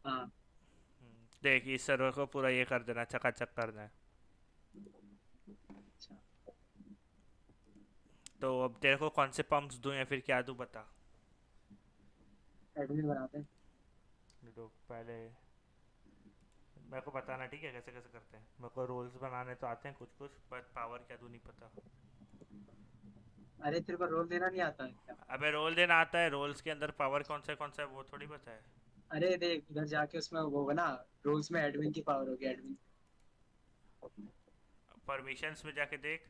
हाँ देख इस सर्वर को पूरा ये कर देना, चकाचक करना है। अच्छा। तो अब तेरे को कौन से पंप्स दूं या फिर क्या दूं बता। एडमिन बनाते हैं। तो पहले मेरे को बताना ठीक है, कैसे कैसे करते हैं। मेरे को रोल्स बनाने तो आते हैं कुछ कुछ, पर पावर क्या दूं नहीं पता। अरे तेरे को रोल देना नहीं आता है क्या? अबे रोल देना आता है, रोल्स के अंदर पावर कौन सा है वो थोड़ी पता है। अरे देख उधर जाके उसमें वो होगा ना, रोल्स में एडमिन की पावर होगी एडमिन। परमिशंस में जाके देख,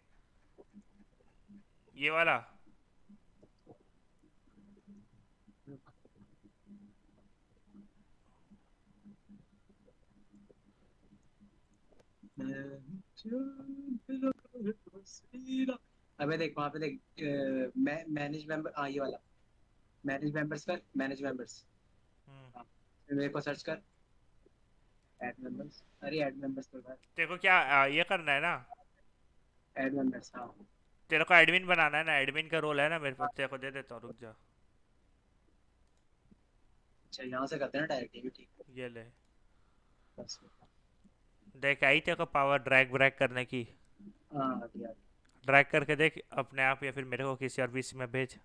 ये वाला। अबे देख वहां पे देख मैनेज मेंबर, हाँ ये वाला। मैनेज मेंबर्स कर, मैनेज मेंबर्स। हाँ, फिर मेरे को सर्च कर ऐड मेंबर्स। अरे ऐड मेंबर्स तो कर, तेरे को क्या ये करना है ना? Add members. हाँ तेरे को एडमिन बनाना है ना? एडमिन का रोल है ना मेरे पास, तेरे को दे देता हूँ, रुक जा। अच्छा, यहाँ से करते हैं ना डायरेक्ट, ये भी ठीक है। ये ले, बस। देख आई तेरे को पावर ड्रैग ब्रैग करने की? हाँ आ गया। ड्रैग करके देख अपने आप, या फिर मेरे को किसी और पीसी में भेज।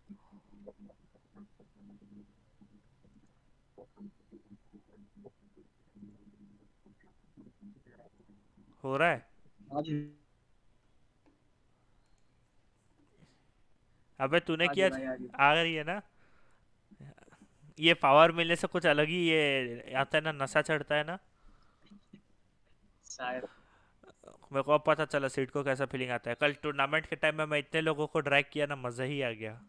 हो रहा है? आज अबे तूने आज किया भाई आज। आ रही है ना? ये पावर मिलने से कुछ अलग ही ये आता है ना, नशा चढ़ता है ना। शायद। मेरे को अब पता चला सीट को कैसा फीलिंग आता है। कल टूर्नामेंट के टाइम में मैं इतने लोगों को ड्रैग किया ना, मजा ही आ गया।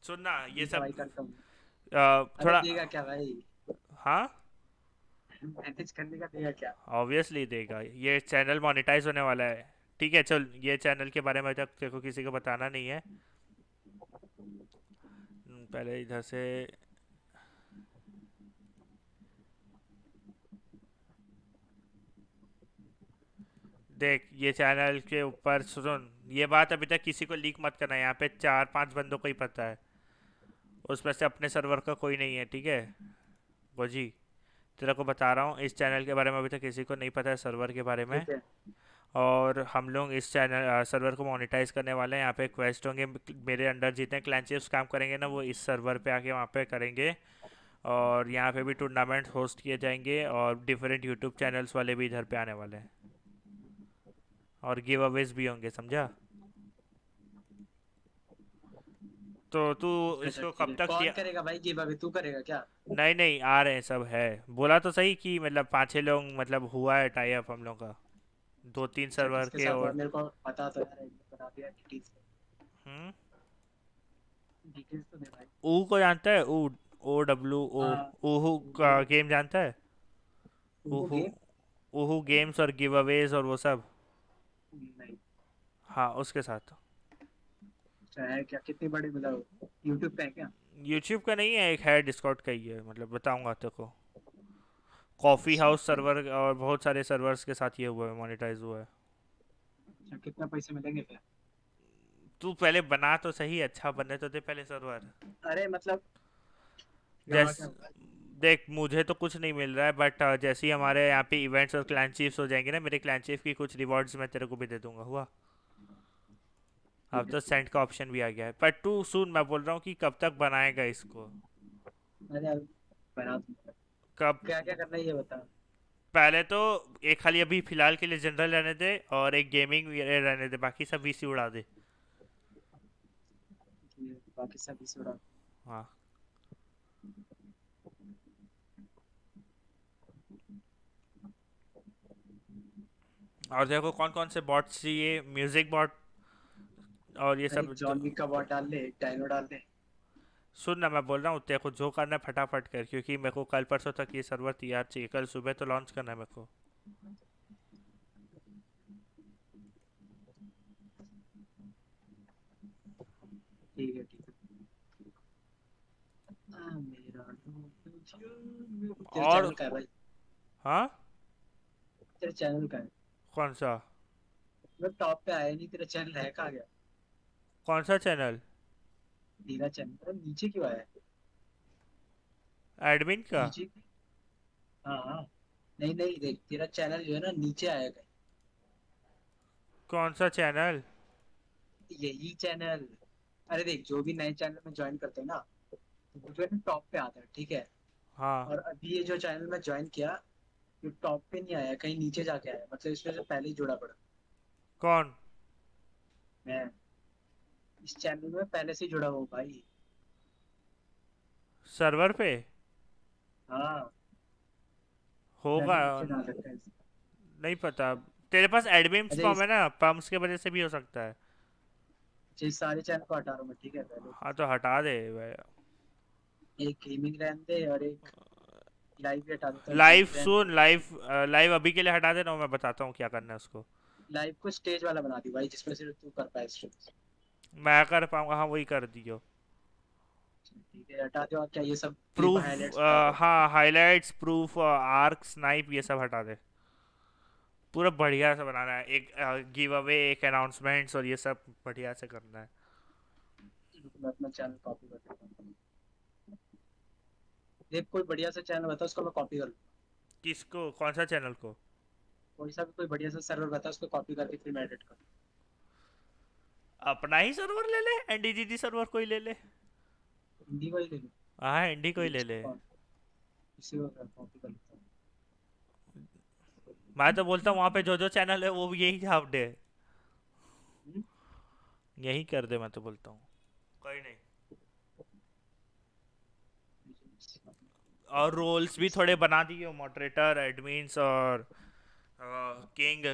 सुनना ये ठीक है सब भाई, करता हूँ। अबे थोड़ा। देगा क्या भाई? हाँ, मैनेज करने का देगा क्या? ऑब्वियसली देगा, ये चैनल मोनेटाइज होने वाला है। ठीक है चल, ये चैनल के बारे में अभी तक तेरे को किसी को बताना नहीं है। पहले इधर से देख, ये चैनल के ऊपर सुन, ये बात अभी तक किसी को लीक मत करना। यहाँ पे 4-5 बंदों को ही पता है, उसमें से अपने सर्वर का कोई नहीं है, ठीक है गोजी? तेरे को बता रहा हूँ, इस चैनल के बारे में अभी तक किसी को नहीं पता है, सर्वर के बारे में। ठीक है। और हम लोग इस चैनल सर्वर को मोनेटाइज करने वाले हैं। यहाँ पे क्वेस्ट होंगे, मेरे अंडर जितने क्लैन चीफ्स काम करेंगे ना, वो इस सर्वर पे आके वहाँ पे करेंगे। और यहाँ पे भी टूर्नामेंट होस्ट किए जाएंगे, और डिफरेंट यूट्यूब चैनल्स वाले भी इधर पे आने वाले हैं, और गिव अवेज भी होंगे, समझा? तो तू अच्छा इसको ठीक कब है, तक कौन किया? करेगा भाई गिव अवे? तू करेगा क्या? नहीं नहीं, आ रहे हैं सब, है। बोला तो सही कि मतलब 5-6 लोग, मतलब हुआ है टाई अप हम लोग का, 2-3 अच्छा, सर्वर किसके के। साथ हुआ? और मेरे को पता तो यार, एक बार बता दिया डिटेल्स। हम्म, डिटेल्स तो दे भाई। ऊ को जानता है? ऊ, OWO, हाँ। ऊहू का गेम जानता है? तुमको ऊहू, गेम? ऊहू गेम्स और गिव अवेज और वो सब। नहीं। हाँ, उसके साथ। अच्छा है क्या? कितनी बड़ी, मतलब यूट्यूब पे है क्या? यूट्यूब का नहीं है, एक है डिस्कॉर्ड का ही है, मतलब बताऊंगा तेरे को। कॉफ़ी अच्छा हाउस सर्वर और बहुत सारे सर्वर्स के साथ ये हुआ है, मोनेटाइज हुआ है। अच्छा, कितना पैसे मिलेंगे फिर? तू पहले बना तो सही, अच्छा बनने तो दे पहले सर्वर। अरे मतलब क्या जैस क्या होगा? देख, मुझे तो कुछ नहीं मिल रहा है, बट जैसे ही हमारे यहाँ पे इवेंट्स और क्लैन चीफ्स हो जाएंगे ना, मेरे क्लैन चीफ की कुछ रिवॉर्ड्स मैं तेरे को भी दे दूंगा, हुआ? अब ठीक है तो ठीक सेंड का ऑप्शन भी आ गया है। पर तू सुन, मैं बोल रहा हूँ कि कब तक बनाएगा इसको? है। अरे अब बना दूंगा। कब? क्या क्या करना है ये बता। पहले तो एक खाली अभी फिलहाल के लिए जनरल रहने दे, और एक गेमिंग रहने दे, बाकी सब वीसी उड़ा दे। ये बाकी सब इस उड़ा। हाँ, और देखो कौन कौन से बॉट्स चाहिए, म्यूजिक बॉट और ये एक सब जॉन विक का बॉट डाल दे, एक डायनो डाल दे। सुन ना, मैं बोल रहा हूँ तेरे को जो करना है फटाफट कर, क्योंकि मेरे को कल परसों तक ये सर्वर तैयार चाहिए, कल सुबह तो लॉन्च करना है मेरे को। ठीक है ठीक है। मेरा तेरे और चैनल का है भाई? हाँ, तेरे चैनल का है? कौन सा? मैं टॉप पे आया नहीं, तेरा चैनल है कहाँ गया? कौन सा चैनल? तेरा चैनल अरे नीचे क्यों आया? एडमिन का? नीचे। हाँ हाँ। नहीं नहीं, देख तेरा चैनल जो है ना नीचे आएगा। कौन सा चैनल? यही चैनल। अरे देख, जो भी नए चैनल में ज्वाइन करते हैं ना, तो वो जो है ना टॉप पे आता है, ठीक है? हाँ, और अभी ये जो चैनल में ज्वाइन किया, ये टॉप पे नहीं आया, कहीं नीचे जाके आया, मतलब इसमें से पहले ही जुड़ा पड़ा। कौन? मैं इस चैनल में पहले से ही जुड़ा हूँ भाई। सर्वर पे हाँ। होगा, मैंने नीचे डाल रखा है। नहीं पता। तेरे पास एडमिन अच्छा स्पॉम है ना, पम्प्स के वजह से भी हो सकता है। इस सारे चैनल को हटा रहा हूँ मैं, ठीक है? पहले हाँ तो हटा दे भाई। एक गेमिंग रहने दे और एक लाइव भी हटा देता हूँ, लाइव गेमिंग रहने दे। सुन, लाइव अभी के लिए हटा देना, मैं बताता हूँ क्या करना है उसको। लाइव को स्टेज वाला बना दी भाई, जिसमें सिर्फ तू कर पाए स्ट्रीम। मैं कर पाऊंगा, हाँ वही कर दियो। ठीक है, हटा दो। और क्या ये सब क्लिप प्रूफ, हाइलाइट्स हटा दो। हाँ हाइलाइट्स, प्रूफ, आर्क, स्नाइप, ये सब हटा दे। पूरा बढ़िया से बनाना है, एक गिव अवे, एक अनाउंसमेंट्स और ये सब बढ़िया से करना है। मैं अपना चैनल कॉपी करता हूँ। देख कोई बढ़िया सा चैनल बता, उसको मैं कॉपी कर लूँ। किसको, कौन सा चैनल को? कोई सा भी कोई बढ़िया सा सर्वर बता, उसको कॉपी करके फिर मैं एडिट कर। अपना ही सर्वर ले ले, एनडीजीजी सर्वर कोई ले ले। हिंदी को ही ले लो। हाँ एनडी कोई ले ले। इसी को कॉपी कर लेता हूँ। मैं तो बोलता हूँ वहाँ पे जो जो चैनल है वो भी यही छाप दे, यही कर दे, मैं तो बोलता हूँ कोई नहीं। और रोल्स भी थोड़े बना दिए, मॉडरेटर, एडमिन्स और किंग।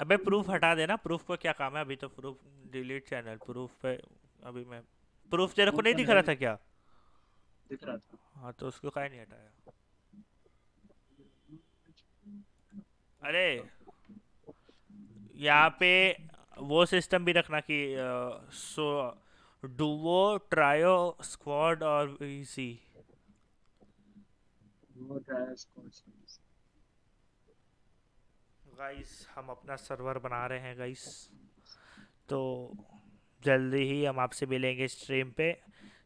अबे प्रूफ हटा देना, प्रूफ को क्या काम है अभी? तो प्रूफ डिलीट चैनल, प्रूफ पे अभी मैं, प्रूफ तेरे को नहीं दिख रहा था क्या? दिख रहा था। हाँ तो उसको काहे नहीं हटाया? अरे यहाँ पे वो सिस्टम भी रखना कि सो डुओ, ट्रायो, स्क्वाड और इजी। वो ट्रायल स्कोर। गाइस हम अपना सर्वर बना रहे हैं गाइस, तो जल्दी ही हम आपसे मिलेंगे स्ट्रीम पे।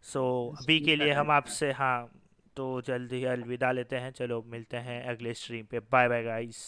सो अभी के लिए हम आपसे, हाँ तो जल्दी ही अलविदा लेते हैं। चलो मिलते हैं अगले स्ट्रीम पे। Bye bye guys.